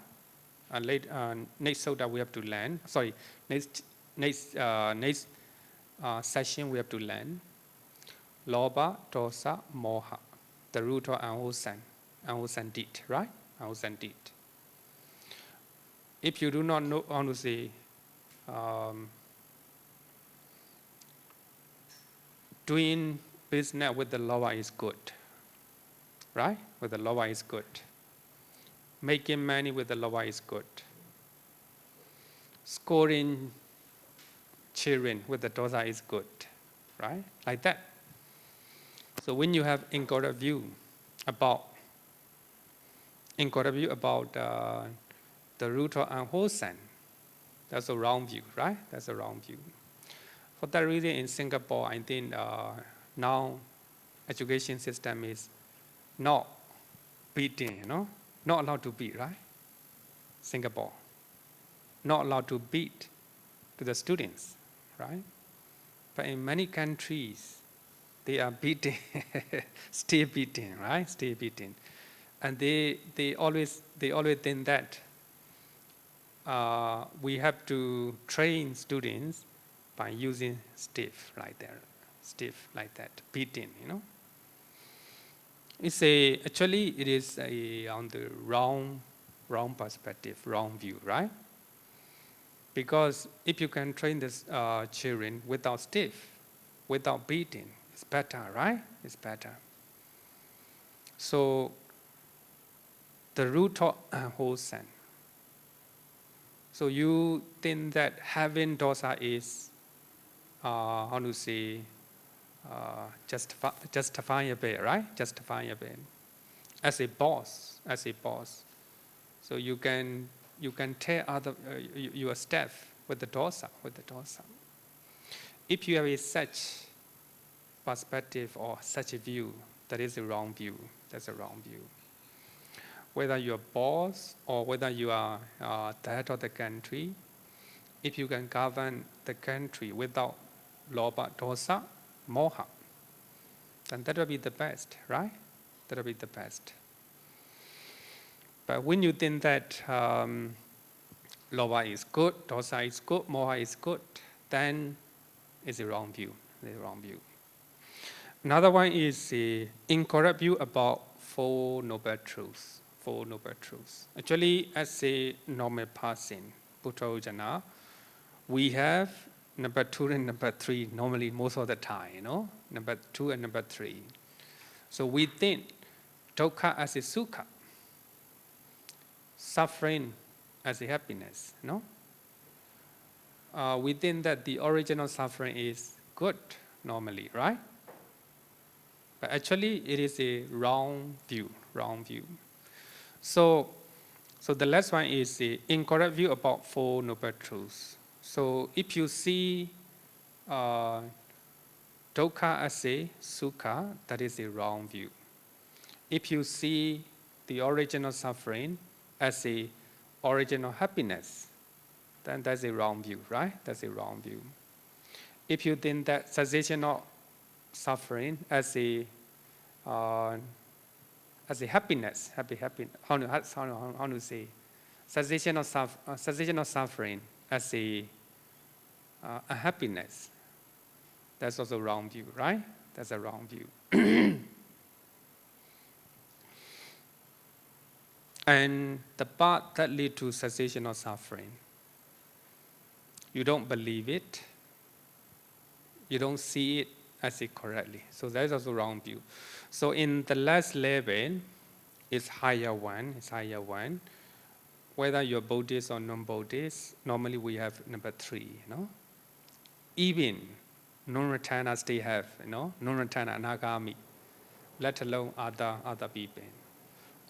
Next sutta we have to learn. Sorry, next session we have to learn. Lobha, dosa, moha, the root of unwholesome deed, right? Unwholesome deed. If you do not know how to say, doing business with the lobha is good, right? With the lobha is good. Making money with the lobha is good. Scoring children with the dosa is good, right? Like that. So when you have incorrect view about the root of unwholesome, that's a wrong view, right? That's a wrong view. For that reason, in Singapore, I think now education system is not beating, not allowed to beat, right? Singapore, not allowed to beat to the students, right? But in many countries, they are beating, still beating, right? Still beating, and they always think that we have to train students by using stiff like that, beating, It's actually it is on the wrong perspective, wrong view, right? Because if you can train this children without stiff, without beating, it's better, right? It's better. So the root of wholesome. So you think that having dosa is, justifiable, right? Justifiable. As a boss. So you can tell other your staff with the dosa. If you have a such perspective or such a view, that is a wrong view. That's a wrong view. Whether you're boss or whether you are the head of the country, if you can govern the country without lobha, dosa, moha, then that will be the best, right? That will be the best. But when you think that lobha is good, dosa is good, moha is good, then it's a wrong view. Another one is the incorrect view about Four Noble Truths. Actually, as a normal person, Buddha, we have number 2 and number 3 normally most of the time, Number 2 and number 3. So we think dukkha as a sukha, suffering as a happiness, we think that the original suffering is good normally, right? But actually, it is a wrong view. So the last one is the incorrect view about Four Noble Truths. So if you see dukkha as a sukha, that is a wrong view. If you see the original suffering as a original happiness, then that's a wrong view, right? That's a wrong view. If you think that cessation of suffering as a happiness, how to say, cessation of suffering as a happiness, that's also a wrong view, right? That's a wrong view. And the path that leads to cessation of suffering, you don't believe it, you don't see it as it correctly. So that is also wrong view. So in the last level, it's higher one. Whether you're Buddhist or non-Buddhist, normally we have number 3, Even non-returner still have, non-returner anagami, let alone other people.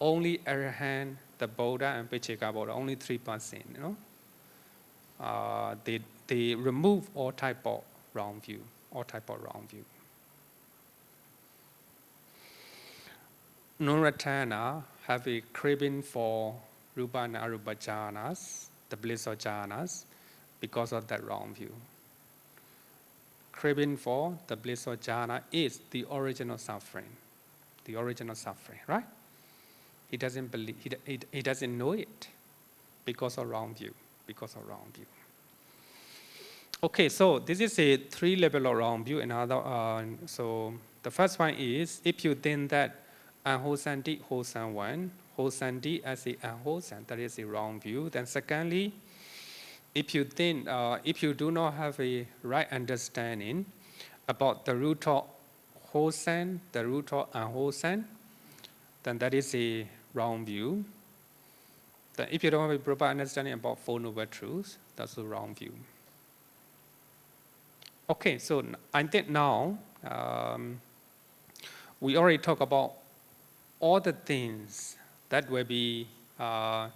Only Arahant, the Buddha, and Pacheka Buddha, only 3%, they remove all type of wrong view. Non-returner have a craving for rupa and arupa jhanas, the bliss of jhanas, because of that wrong view. Craving for the bliss of jhana is the original suffering, right? He doesn't believe, he doesn't know it because of wrong view. Okay, so this is a 3 level of wrong view. So the first one is if you think that unwholesome, wholesome one, wholesome as a unwholesome, that is a wrong view. Then secondly, if you think, if you do not have a right understanding about the root of wholesome, the root of unwholesome, then that is a wrong view. Then if you don't have a proper understanding about Four Noble Truths, that's a wrong view. Okay, so I think now we already talked about all the things that will be that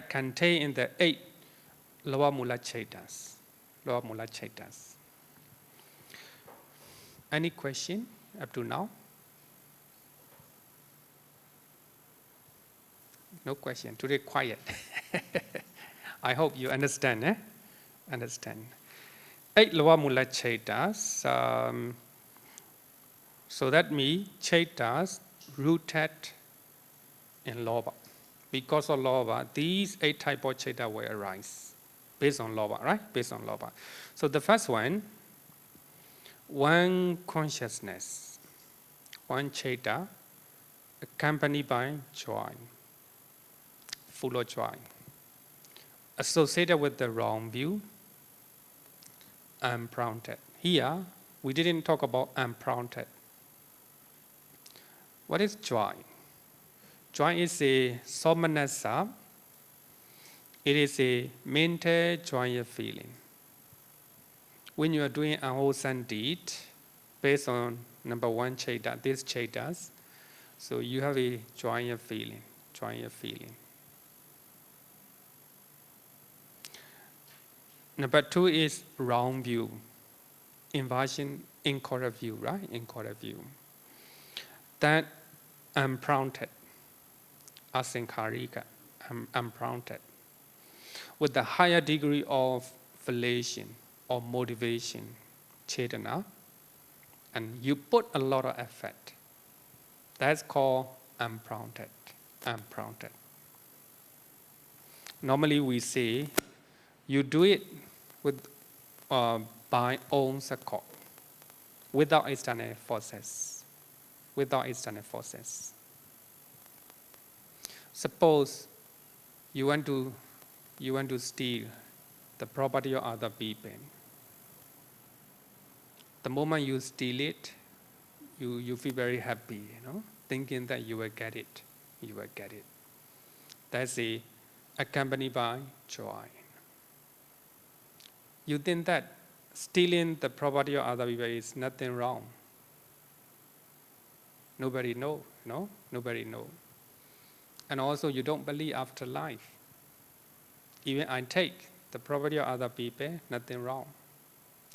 contain in the 8 lower mula chetas. Any question up to now? No question. Today quiet. I hope you understand. Understand. 8 lower mula chetas. So that means chetas rooted in lobha. Because of lobha, these 8 type of chetas will arise. based on loba, right? Based on loba. So the first one consciousness, one citta, accompanied by joy, full of joy, associated with the wrong view, unprompted. Here, we didn't talk about unprompted. What is joy? Joy is a somanasa. It is a mental joyous feeling. When you are doing a wholesome deed, based on number one citta, these cittas, so you have a joyous feeling, joyous feeling. Number two is wrong view, inversion, incorrect view, right? Incorrect view. That unprompted, asankharika, unprompted, with the higher degree of volition or motivation, chetana, and you put a lot of effort. That's called unprompted, unprompted. Normally we say, you do it with by own accord, without external forces. Without external forces. Suppose you want to steal the property of other people. The moment you steal it, you feel very happy, thinking that you will get it. You will get it. That's accompanied by joy. You think that stealing the property of other people is nothing wrong. Nobody know, Nobody know. And also you don't believe afterlife. Even I take the property of other people, nothing wrong.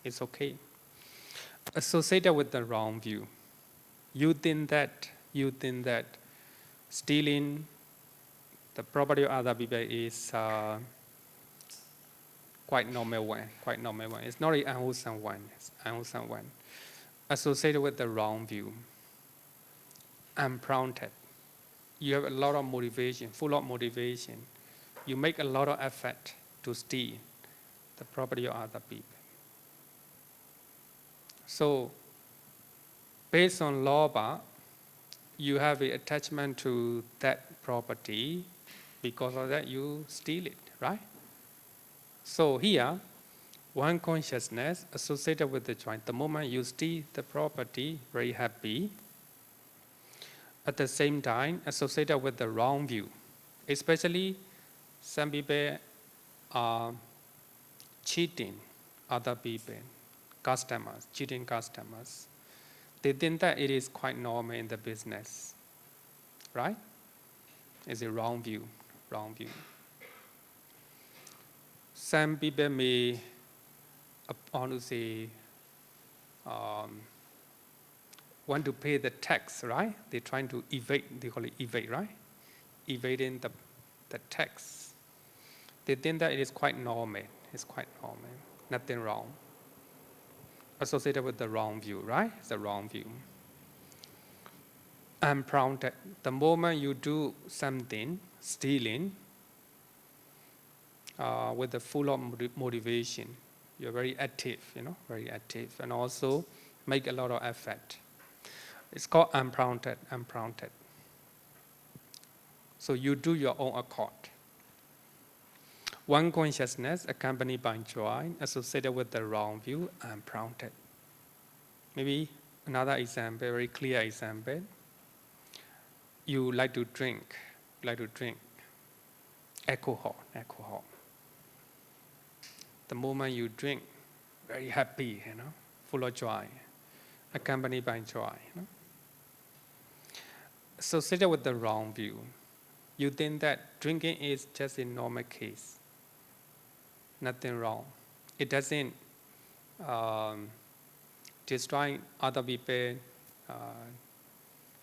It's okay. Associated with the wrong view. You think that stealing the property of other people is quite normal one. It's not an unwholesome one. It's unwholesome one. Associated with the wrong view. Unprompted. You have a lot of motivation, full of motivation. You make a lot of effort to steal the property of other people. So, based on loba, you have an attachment to that property. Because of that, you steal it, right? So here, one consciousness associated with the joy. The moment you steal the property, very happy. At the same time, associated with the wrong view. Especially, some people are cheating other people, customers, cheating customers. They think that it is quite normal in the business, right? It's a wrong view, wrong view. Some people may want to say, want to pay the tax, right? They're trying to evade, they call it evade, right? Evading the tax. They think that it is quite normal. It's quite normal. Nothing wrong. Associated with the wrong view, right? It's the wrong view. Unprompted. The moment you do something, stealing, with the full of motivation, you're very active, very active, and also make a lot of effort. It's called unprompted, unprompted. So you do your own accord. One consciousness accompanied by joy, associated with the wrong view, unprompted. Maybe another example, very clear example. You like to drink alcohol. The moment you drink, very happy, full of joy, accompanied by joy. Associated with the wrong view. You think that drinking is just a normal case. Nothing wrong. It doesn't destroy other people.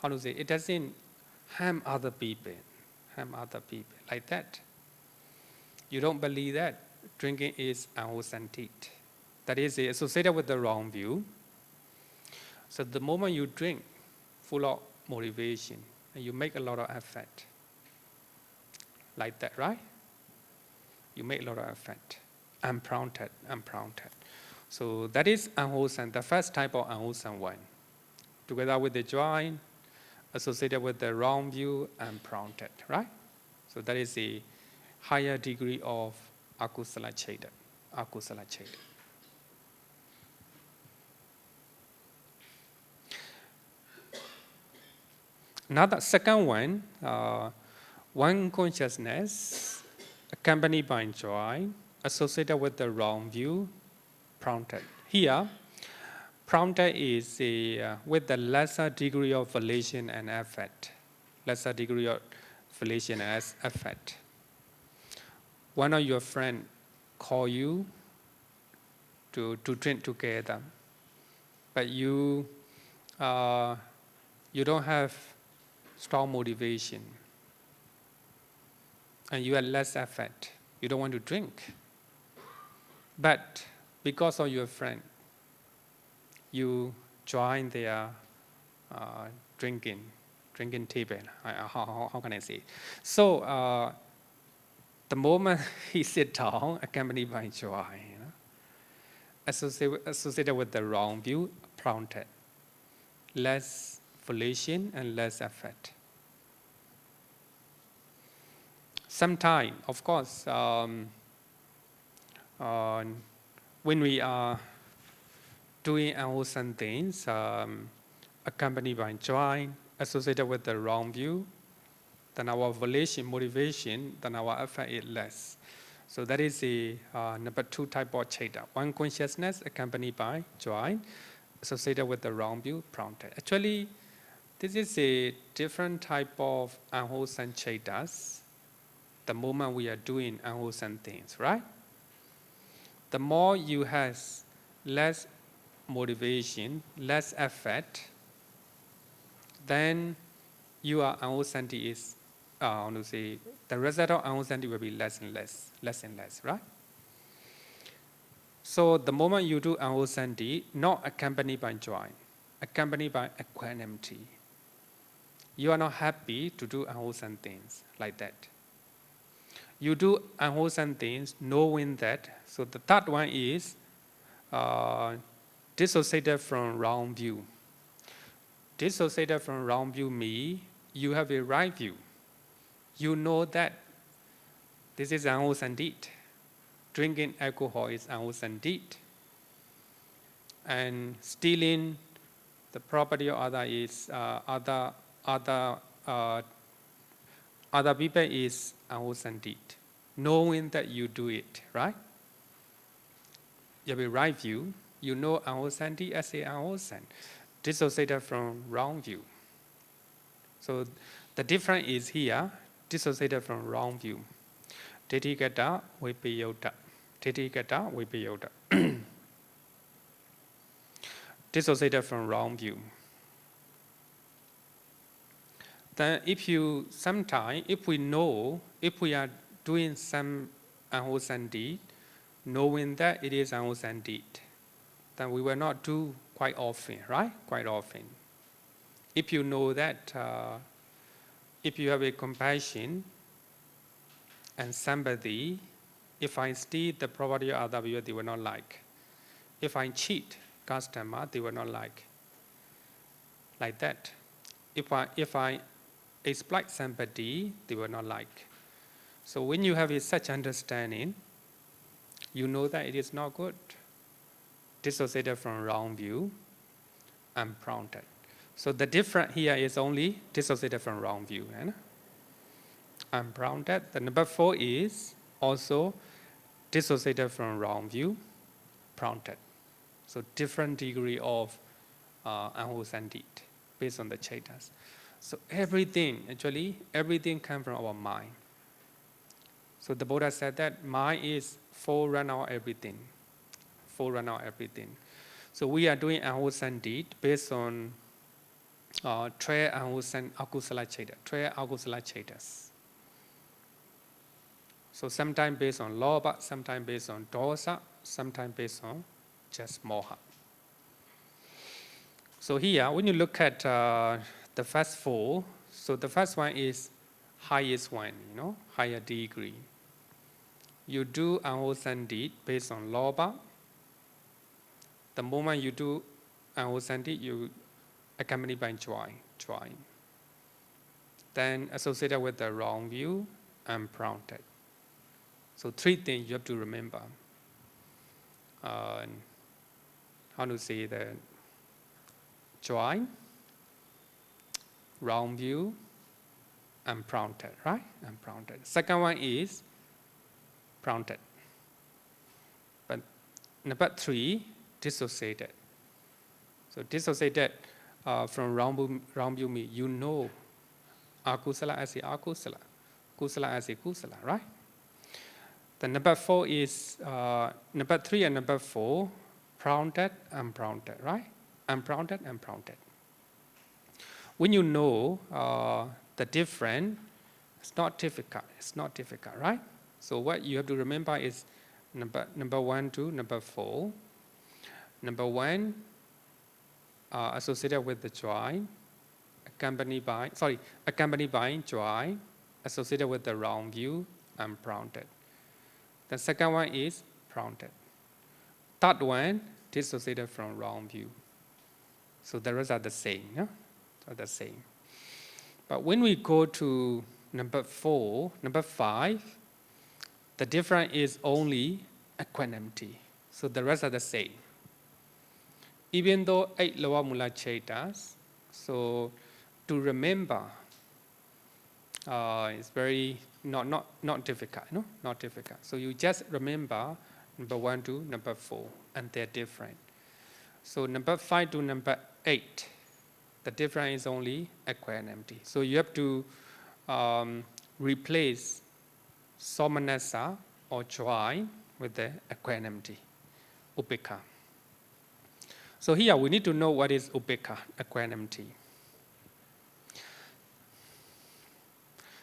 It doesn't harm other people. Like that. You don't believe that drinking is unwholesome deed. That is associated with the wrong view. So the moment you drink, full of motivation, and you make a lot of effort. Like that, right? You make a lot of effort. unprompted. So that is unwholesome, the first type of unwholesome one. Together with the joy, associated with the wrong view, unprompted, right? So that is a higher degree of akusala cheta. Another second one, one consciousness accompanied by joy, associated with the wrong view, prompted. Here, prompted is with the lesser degree of volition and effort. One of your friends call you to drink together, but you don't have strong motivation, and you have less effort. You don't want to drink, but because of your friend, you join their drinking table. How can I say? So the moment he sit down, accompanied by joy, associated with the wrong view, prompted, less volition and less effort. Sometimes, of course, when we are doing unwholesome things, accompanied by joy, associated with the wrong view, then our volition, motivation, then our effort is less. So that is the number 2 type of cheta. One consciousness accompanied by joy, associated with the wrong view, prompted. Actually, this is a different type of unwholesome chetas the moment we are doing unwholesome things, right? The more you have less motivation, less effort, then your unwholesomeness is, the result of unwholesomeness will be less and less, right? So the moment you do unwholesomeness, not accompanied by joy, accompanied by equanimity, you are not happy to do unwholesome things like that. You do unwholesome things knowing that. So the third one is dissociated from wrong view. Dissociated from wrong view means you have a right view. You know that this is unwholesome deed. Drinking alcohol is unwholesome deed. And stealing the property of other is other people is unwholesome deed. Knowing that you do it, right? You have a right view. You know unwholesome deed as a unwholesome. Dissociated from wrong view. So the difference is here, dissociated from wrong view. Titikata vipayota. Titikata vipayota. Dissociated from wrong view. Then if we are doing some unwholesome deed, knowing that it is unwholesome deed, then we will not do quite often, right? Quite often. If you know that, if you have a compassion and somebody, if I steal the property of other people, they will not like. If I cheat customer, they will not like that. If I exploit somebody, they will not like. So when you have such understanding, you know that it is not good. Dissociated from wrong view, unprompted. So the difference here is only dissociated from wrong view. Unprompted. The number 4 is also dissociated from wrong view, prompted. So different degree of unwholesome deed based on the chetas. So everything comes from our mind. So the Buddha said that mind is forerunner of everything. So we are doing unwholesome deed based on 12 unwholesome akusala chetas. So sometimes based on lobha, sometimes based on dosa, sometimes based on just moha. So here, when you look at the first 4, so the first one is highest one, higher degree. you do unwholesome deed based on lobha. The moment you do unwholesome deed, you accompany by joy. Then associated with the wrong view and prompted. So 3 things you have to remember. How to say the joy, wrong view, and prompted, right? And prompted. Second one is prompted. But number 3, dissociated. So dissociated from wrong view means you know akusala as a akusala, kusala as a kusala, right? The number 4 is number 3 and number 4, prompted and prompted, right? Unprompted and prompted. When you know the difference, it's not difficult. It's not difficult, right? So what you have to remember is number 1 to number 4. Number 1 associated with the joy, accompanied by joy, associated with the wrong view, and prompted. The second one is prompted. Third one, dissociated from wrong view. So the rest are the same. Yeah? Are the same. But when we go to number 5, the difference is only equanimity. So the rest are the same. Even though 8 lower mula chetas, so to remember, it's very not difficult, no? Not difficult. So you just remember number 1 to number 4, and they're different. So number 5 to number 8, the difference is only equanimity. So you have to replace somanasa or joy with the equanimity, upekkha. So here we need to know what is upekkha, equanimity.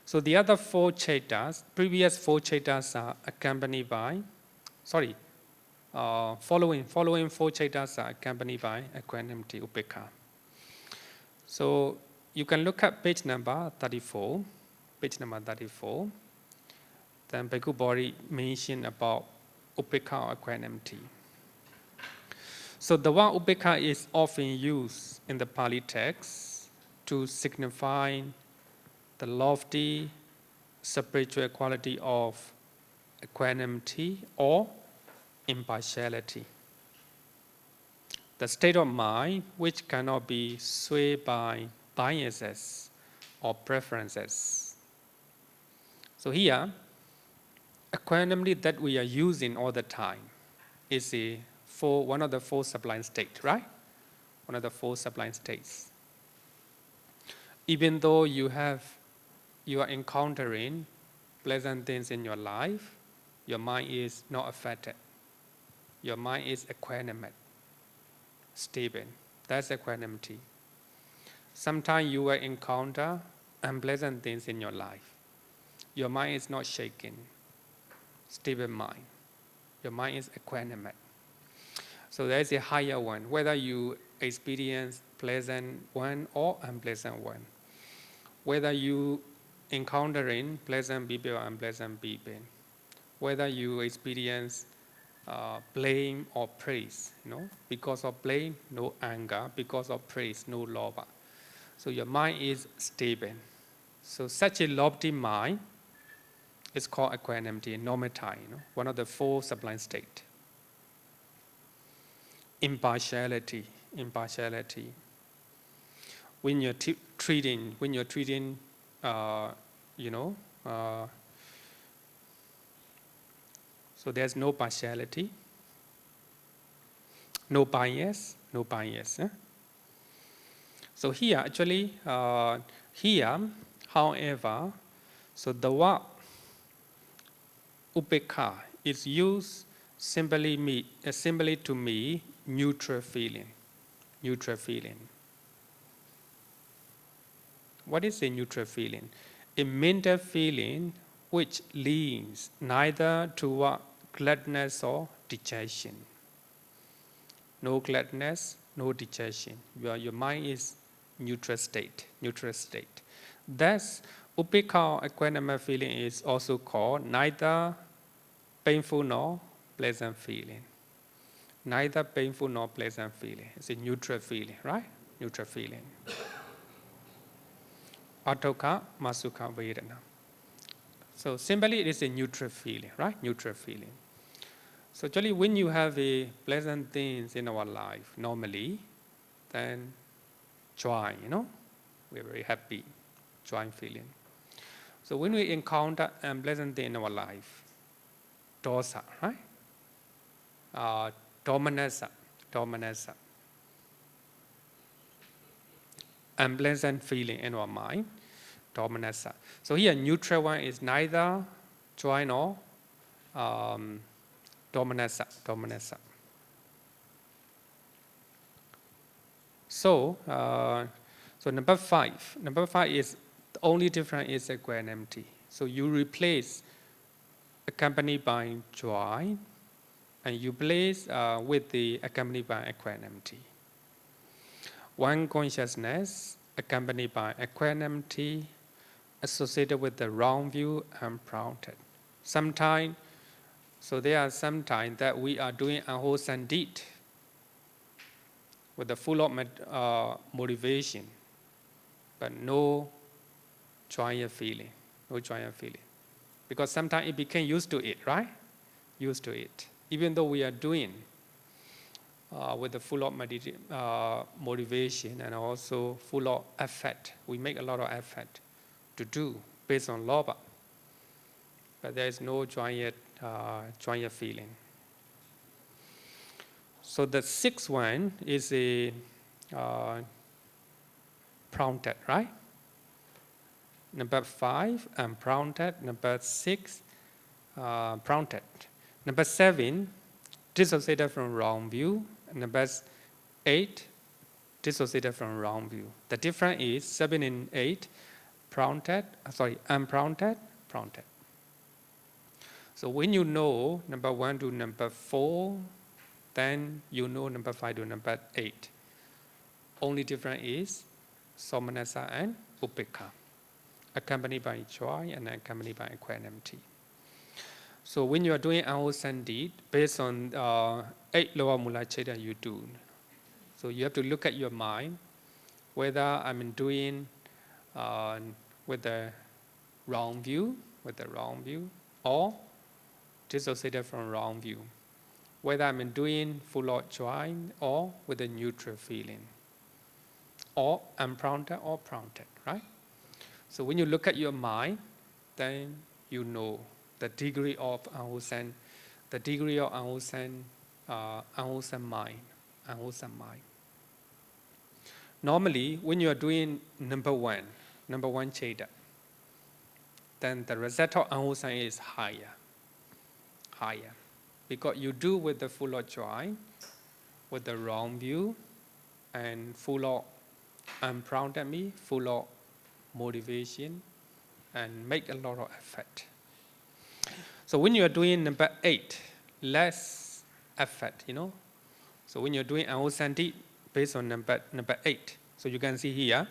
So the other 4 chetas, previous 4 chetas are accompanied by, following 4 chetas are accompanied by equanimity, upekkha. So you can look at page number 34. Page number 34. Then Bhikkhu Bodhi mentioned about upekkha or equanimity. So the word upekkha is often used in the Pali text to signify the lofty spiritual quality of equanimity or impartiality. The state of mind which cannot be swayed by biases or preferences. So here, equanimity that we are using all the time is one of the 4 sublime states, right? One of the 4 sublime states. Even though you are encountering pleasant things in your life, your mind is not affected. Your mind is equanimate, stable. That's equanimity. Sometimes you will encounter unpleasant things in your life. Your mind is not shaken, stable mind. Your mind is equanimate. So there is a higher one, whether you experience pleasant one or unpleasant one. Whether you encountering pleasant people or unpleasant people. Whether you experience blame or praise. Because of blame, no anger. Because of praise, no lobha. So your mind is stable. So such a lofty mind is called equanimity, normatai, one of the 4 sublime states. Impartiality. When you're treating, so there's no partiality, no bias. So here, actually, however, so the word upekkha is used simply to mean neutral feeling. What is a neutral feeling? A mental feeling which leans neither toward gladness or dejection. No gladness, no dejection. Your mind is neutral state. Thus, upekkha or equanimous feeling is also called neither painful nor pleasant feeling. Neither painful nor pleasant feeling. It's a neutral feeling, right? Neutral feeling. Atokha Masukha Vedana. So simply it is a neutral feeling, right? Neutral feeling. So actually when you have a pleasant things in our life, normally, then joy, we're very happy, joy feeling. So when we encounter unpleasant thing in our life, dosa, right? Domanassa. Unpleasant feeling in our mind, domanassa. So here neutral one is neither joy nor domanassa. So number five is the only difference is equanimity. So you replace accompanied by joy, and you place with the accompanied by equanimity. One consciousness accompanied by equanimity associated with the wrong view and prompted. Sometimes, so there are some times that we are doing unwholesome deed with the full of motivation, but no joyous feeling, Because sometimes it became used to it, right? Used to it. Even though we are doing with the full of motivation and also full of effort. We make a lot of effort to do based on lobha. But there is no joyous feeling. So the sixth one is a prompted, right? Number 5, unprompted. Number 6, prompted. Number 7, dissociated from wrong view. Number 8, dissociated from wrong view. The difference is 7 and 8, unprompted, prompted. So when you know number 1 to number 4, then you know number 5 to number 8. Only difference is somanassa and upekha, accompanied by joy and accompanied by equanimity. So when you are doing unwholesome deed, based on 8 lower mula cheda you do, so you have to look at your mind, whether I'm doing with the wrong view, or dissociated from wrong view, whether I'm doing full of joy or with a neutral feeling, or unprompted or prompted, right? So when you look at your mind, then you know the degree of unwholesome mind. Normally, when you are doing number one cheda, then the result of unwholesome is higher. Because you do with the full of joy, with the wrong view, and full of unprompted full of motivation, and make a lot of effort. So when you are doing number 8, less effort, So when you're doing unwholesome deed based on number 8, so you can see here,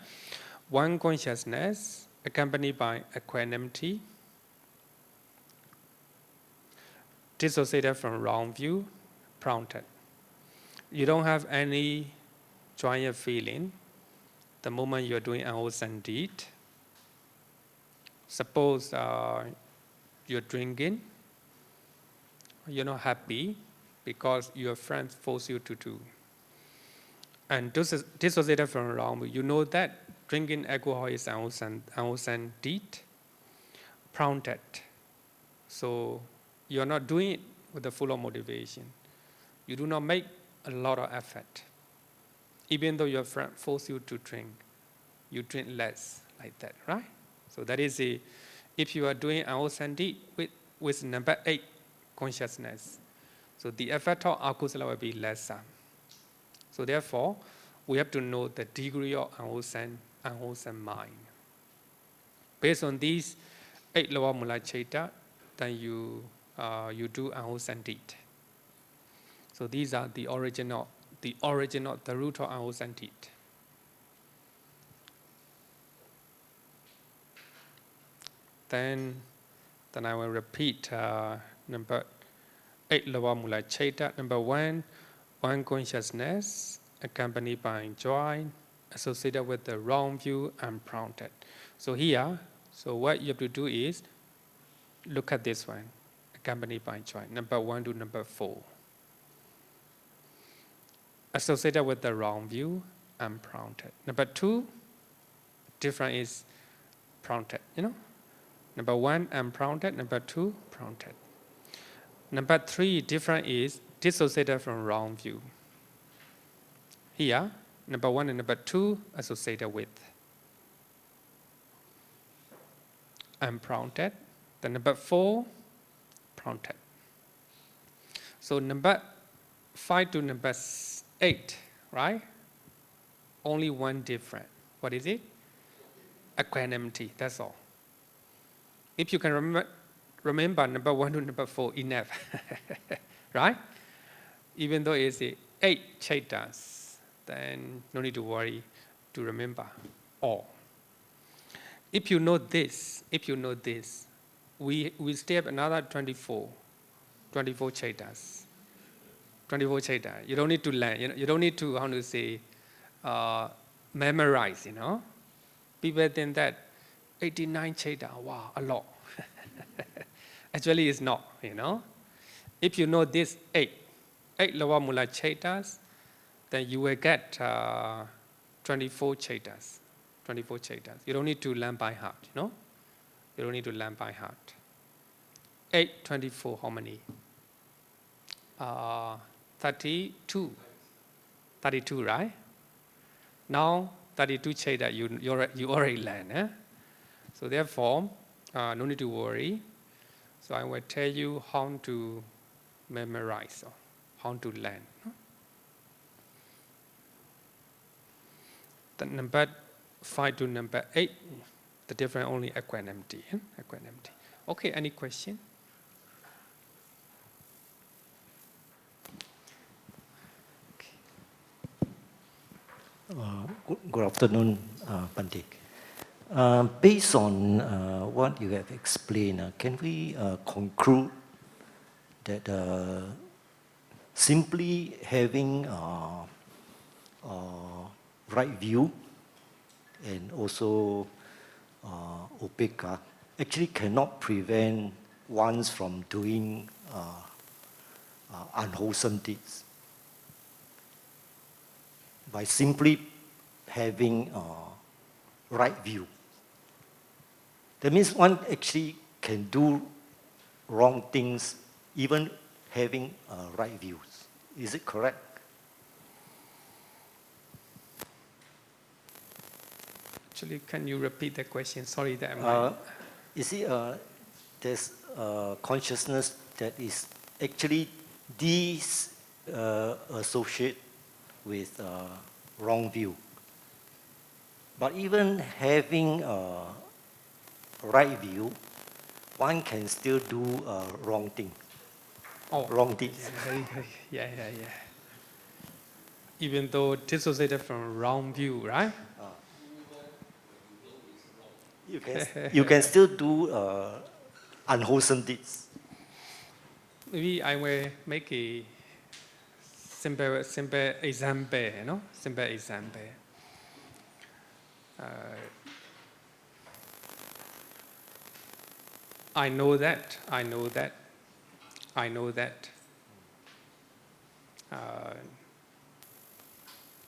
one consciousness accompanied by equanimity, dissociated from wrong view, prompted. You don't have any joyous feeling the moment you're doing unwholesome deed. Suppose you're drinking, you're not happy because your friends force you to do. And dissociated from wrong view, you know that drinking alcohol is unwholesome deed, prompted. So you're not doing it with the full of motivation. You do not make a lot of effort. Even though your friend force you to drink, you drink less, like that, right? So that is if you are doing unwholesome deed with number 8 consciousness, so the effect of akusala will be lesser. So therefore, we have to know the degree of unwholesome mind. Based on these 8 lower mula cheta, then you do unwholesome deed. So these are the original, the root of unwholesome deed. Then I will repeat number 8 lower mula cheta. Number 1, one consciousness accompanied by joy, associated with the wrong view and prompted. So here, so what you have to do is look at this one, accompanied by joy. Number 1 to number 4. Associated with the wrong view and prompted. Number 2, different is prompted, you know. Number 1, unprompted. Number 2, prompted. Number 3, different is dissociated from wrong view. Here, number 1 and number 2 associated with unprompted. The number 4, prompted. So number 5 to number 8, right? Only one different. What is it? Equanimity, that's all. If you can remember number 1 to number 4, enough. Right? Even though it's 8 chetas, then no need to worry to remember all. If you know this, we still have another 24 chetas. 24 chetas. You don't need to learn. You don't need to, how to say, memorize, you know. People think that 89 chetas, wow, a lot. Actually, it's not, you know. If you know this 8 lower mula chetas, then you will get 24 chetas. 24 chetas. You don't need to learn by heart, you know. You don't need to learn by heart. 8, 24, how many? 32. 32, right? Now, 32 chetas, you already learn. Eh? So therefore, no need to worry. So I will tell you how to memorize, or how to learn. The number 5 to number 8, the difference only equanimity. Equanimity. Okay, any question? Good afternoon, Bhante. Based on what you have explained, can we conclude that simply having right view and also upekkha actually cannot prevent one from doing unwholesome deeds by simply having right view? That means one actually can do wrong things even having right views. Is it correct? Actually, can you repeat the question? Sorry that I'm You see, there's consciousness that is actually associate with wrong view. But even having right view, one can still do wrong thing. Oh, wrong deeds. Yeah. Even though dissociated from wrong view, right? You can still do unwholesome deeds. Maybe I will make a simple example, you know, simple example. I know that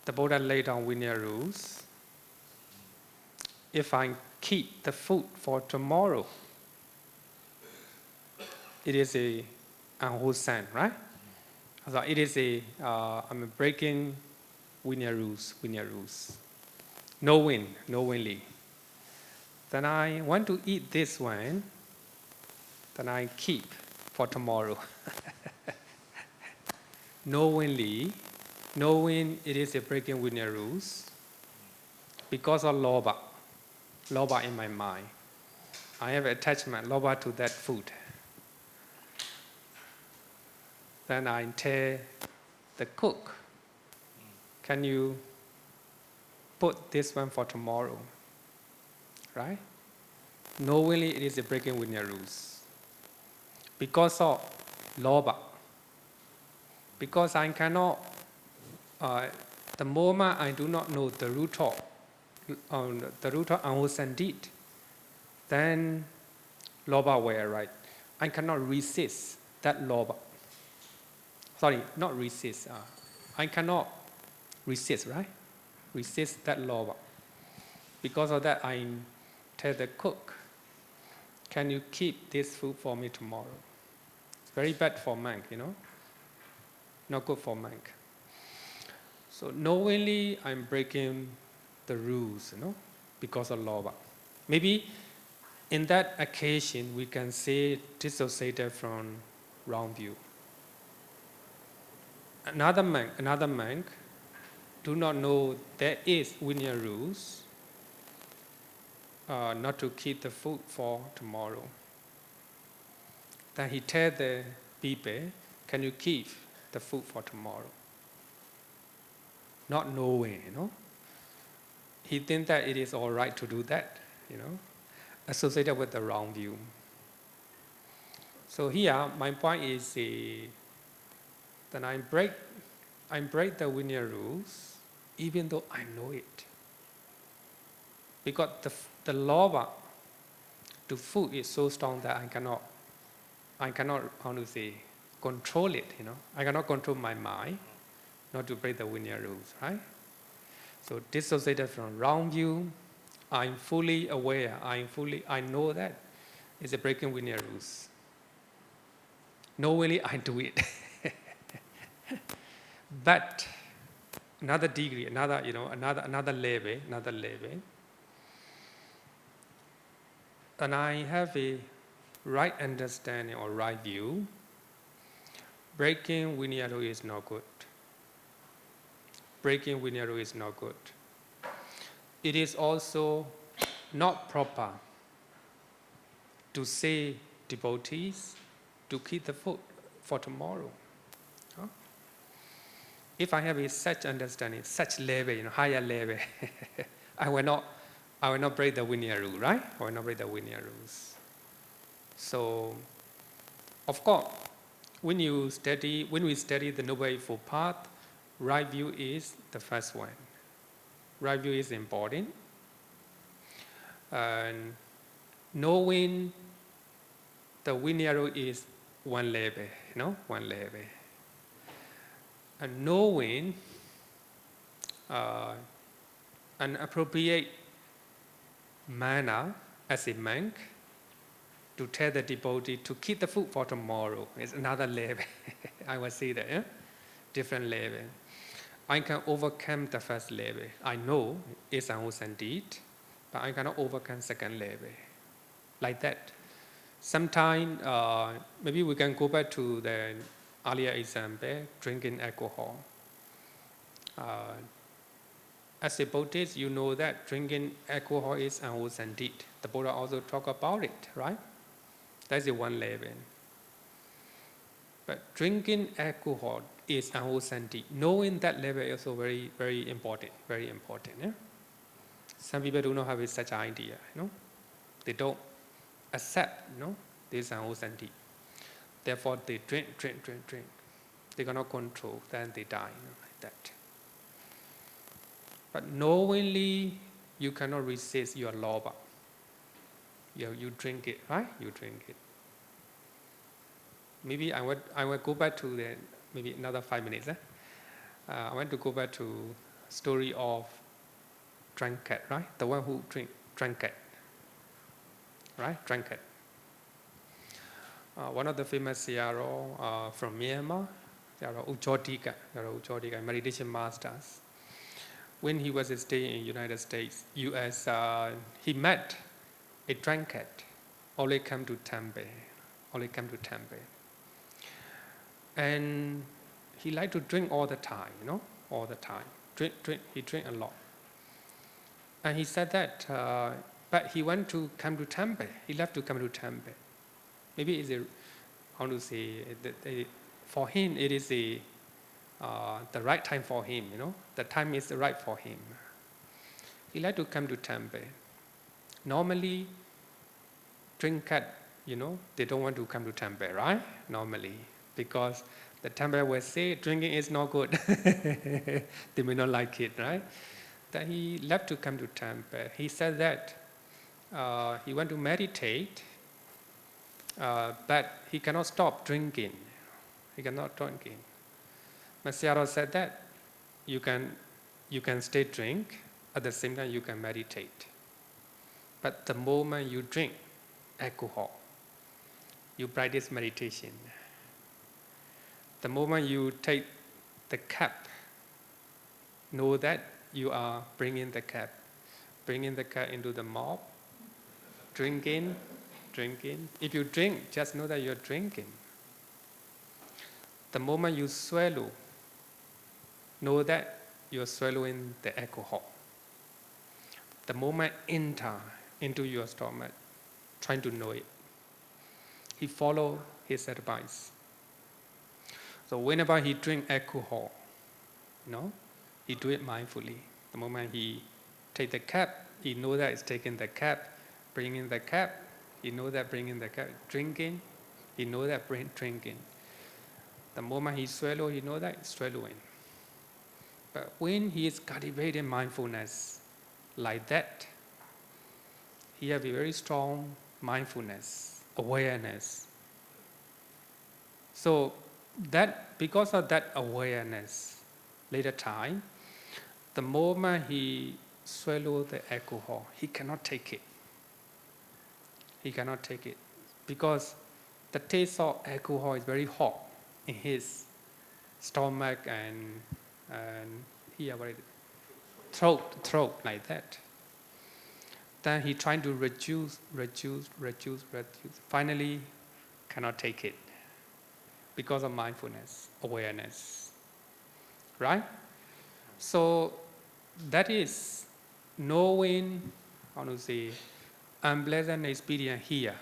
the Buddha laid down Vinaya rules. If I keep the food for tomorrow, it is a unwholesome, right? So it is I'm breaking Vinaya rules. Knowingly. Then I want to eat this one, then I keep for tomorrow. Knowing it is a breaking Vinaya rules, because of lobha in my mind. I have attachment, lobha, to that food. Then I tell the cook, can you put this one for tomorrow? Right? Knowingly it is a breaking Vinaya rules. Because of lobha, Because I cannot, the moment I do not know the root of unwholesome deed, then loba will arise. I cannot resist that loba. Sorry, not resist. I cannot resist, right? Resist that loba. Because of that, I tell the cook, can you keep this food for me tomorrow? It's very bad for monk, not good for monk. So knowingly, I'm breaking the rules, because of loba. Maybe in that occasion, we can say dissociated from wrong view. Another monk do not know there is Vinaya rules not to keep the food for tomorrow. Then he tell the people, can you keep the food for tomorrow? Not knowing, He thinks that it is all right to do that, associated with the wrong view. So here, my point is that I break the Vinaya rules, even though I know it. Because the loba to food is so strong that I cannot, control it, I cannot control my mind not to break the Vinaya rules, right? So dissociated from wrong view, I'm fully aware, I know that it's a breaking Vinaya rules. Knowingly, I do it. But another degree, another level, and I have a right understanding or right view, breaking Vinaya rule is not good. Breaking Vinaya rule is not good. It is also not proper to say devotees to keep the food for tomorrow. If I have such understanding, such level, higher level, I will not break the Vinaya rule, right? I will not break the Vinaya rules. So, of course, when we study the Noble Eightfold Path, right view is the first one. Right view is important. And knowing the Vinaya rule is one level, one level. And knowing an appropriate manner as a monk to tell the devotee to keep the food for tomorrow is another level. I will say that, different level. I can overcome the first level. I know it's unwholesome deed, but I cannot overcome second level. Like that. Sometime, maybe we can go back to the earlier example, drinking alcohol. As a Buddhist, you know that drinking alcohol is unwholesome deed. The Buddha also talk about it, right? That's the one level. But drinking alcohol is unwholesome deed. Knowing that level is also very, very important. Very important. Yeah? Some people do not have such idea. They don't accept, this unwholesome deed. Therefore, they drink. They cannot control, then they die, like that. But knowingly, you cannot resist your loba. You drink it, right? You drink it. Maybe I will go back to maybe another 5 minutes. I want to go back to story of drunkard, right? The one who drunkard, right? Drunkard. One of the famous CRO from Myanmar, Ujjodika, meditation masters. When he was staying in United States, US, he met a drunkard, only come to temple. And he liked to drink all the time, all the time. He drank a lot. And he said that, but he went to come to temple. He left to come to temple. Maybe it's for him it is the right time for him, The time is right for him. He liked to come to temple. Normally, drunkard, they don't want to come to temple, right? Normally. because the temple will say drinking is not good. They may not like it, right? Then he left to come to temple. He said that he went to meditate, but he cannot stop drinking. He cannot drinking. Masiaro said that you can stay drink, at the same time you can meditate. But the moment you drink alcohol, you practice meditation. The moment you take the cup, know that you are bringing the cup into the mouth, drinking. If you drink, just know that you're drinking. The moment you swallow, know that you're swallowing the alcohol. The moment enter into your stomach, trying to know it. He follow his advice. So whenever he drink alcohol, he do it mindfully. The moment he take the cup, he know that it's taking the cup, bringing the cup. He know that bringing the cup, drinking. He know that drinking. The moment he swallow, he know that it's swallowing. But when he is cultivating mindfulness like that, he have a very strong mindfulness, awareness. So that because of that awareness, later time, the moment he swallow the alcohol, he cannot take it. He cannot take it because the taste of alcohol is very hot in his stomach and here, throat like that. Then he trying to reduce. Finally, cannot take it because of mindfulness, awareness. Right? So that is knowing, unpleasant experience here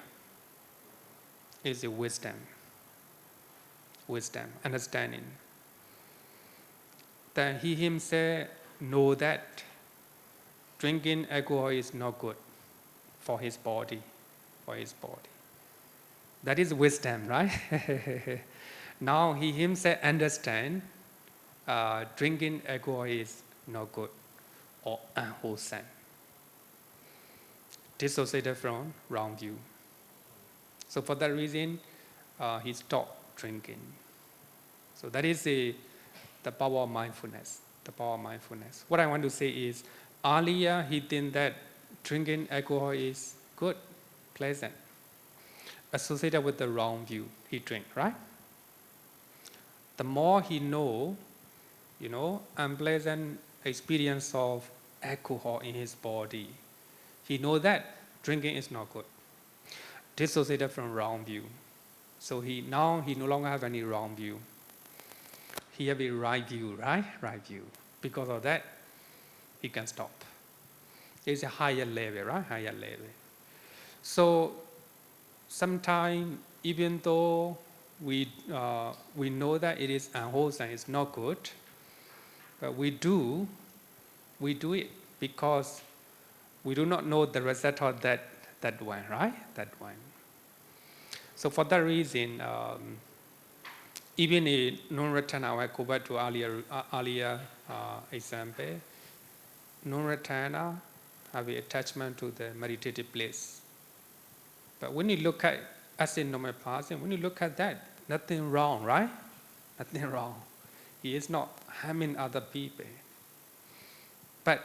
is a wisdom, understanding. Then he himself know that drinking alcohol is not good for his body, That is wisdom, right? Now he himself understand drinking alcohol is not good or unwholesome. Dissociated from wrong view. So for that reason, he stopped drinking. So that is the power of mindfulness. What I want to say is, earlier he think that drinking alcohol is good, pleasant, associated with the wrong view. He drink, right? The more he know, unpleasant experience of alcohol in his body, he know that drinking is not good, dissociated from wrong view. So he no longer have any wrong view. He have a right view, right? Right view. Because of that, he can stop. It's a higher level, right? Higher level. So sometimes, even though we know that it is unwholesome, it's not good, but we do it because we do not know the result of that one, right? That one. So for that reason, even a non-return, I will go back to earlier example. Non-returner have an attachment to the meditative place. But when you look at, as a normal person, when you look at that, nothing wrong, right? Nothing wrong. He is not harming other people. But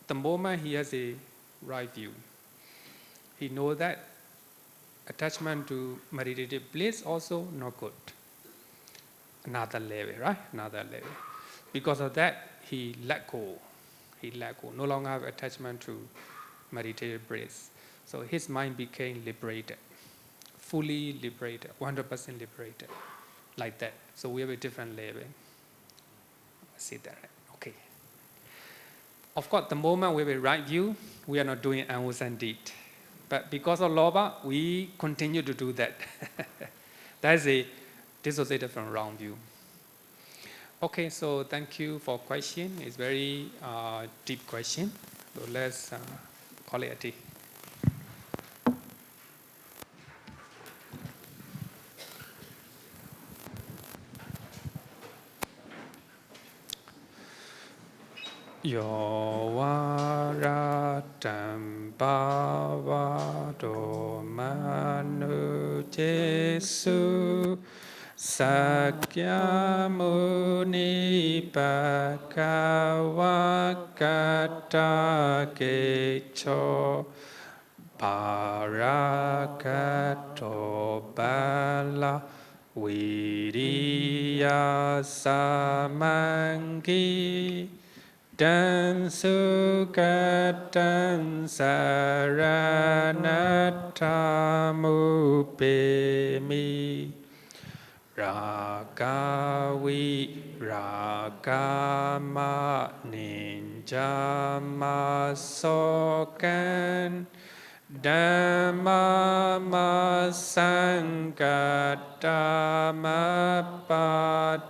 the moment he has a right view, he knows that attachment to meditative place also not good. Another level, right? Another level. Because of that, he let go. No longer have attachment to meditative place. So his mind became liberated, fully liberated, 100% liberated, like that. So we have a different level. See that? Okay. Of course, the moment we have a right view, we are not doing unwholesome deed. But because of lobha, we continue to do that. That is a dissociated from wrong view. Okay, so thank you for question. It's very deep question. So let's call it a day. Yo varatam bhavado manu Jesu Sakyamuni Bhagavakata Kecho Parakato Bala Viriya Samangi Dan Sukatan Saranatamu Ragavi Ragama Ninjama Sokan Dhamma Sangatama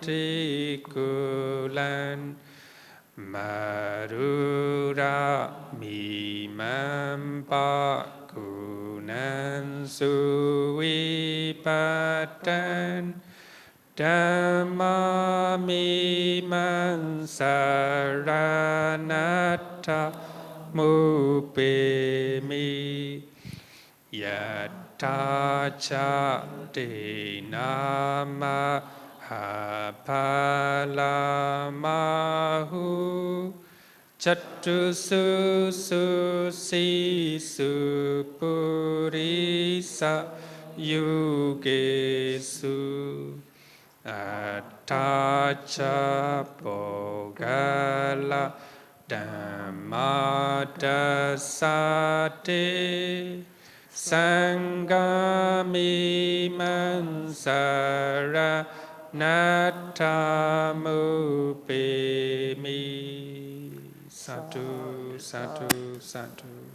Patikulan Marura Mimampa Kunan Suwipatan Dhamma Mimam Saranata Mupemi Yata cha Dinama Hapalamahu Chatusu Sisu Purisa Yugesu Atacha Bogala Dhammadasate Sangami Mansara Natamupemi Satu Satu Satu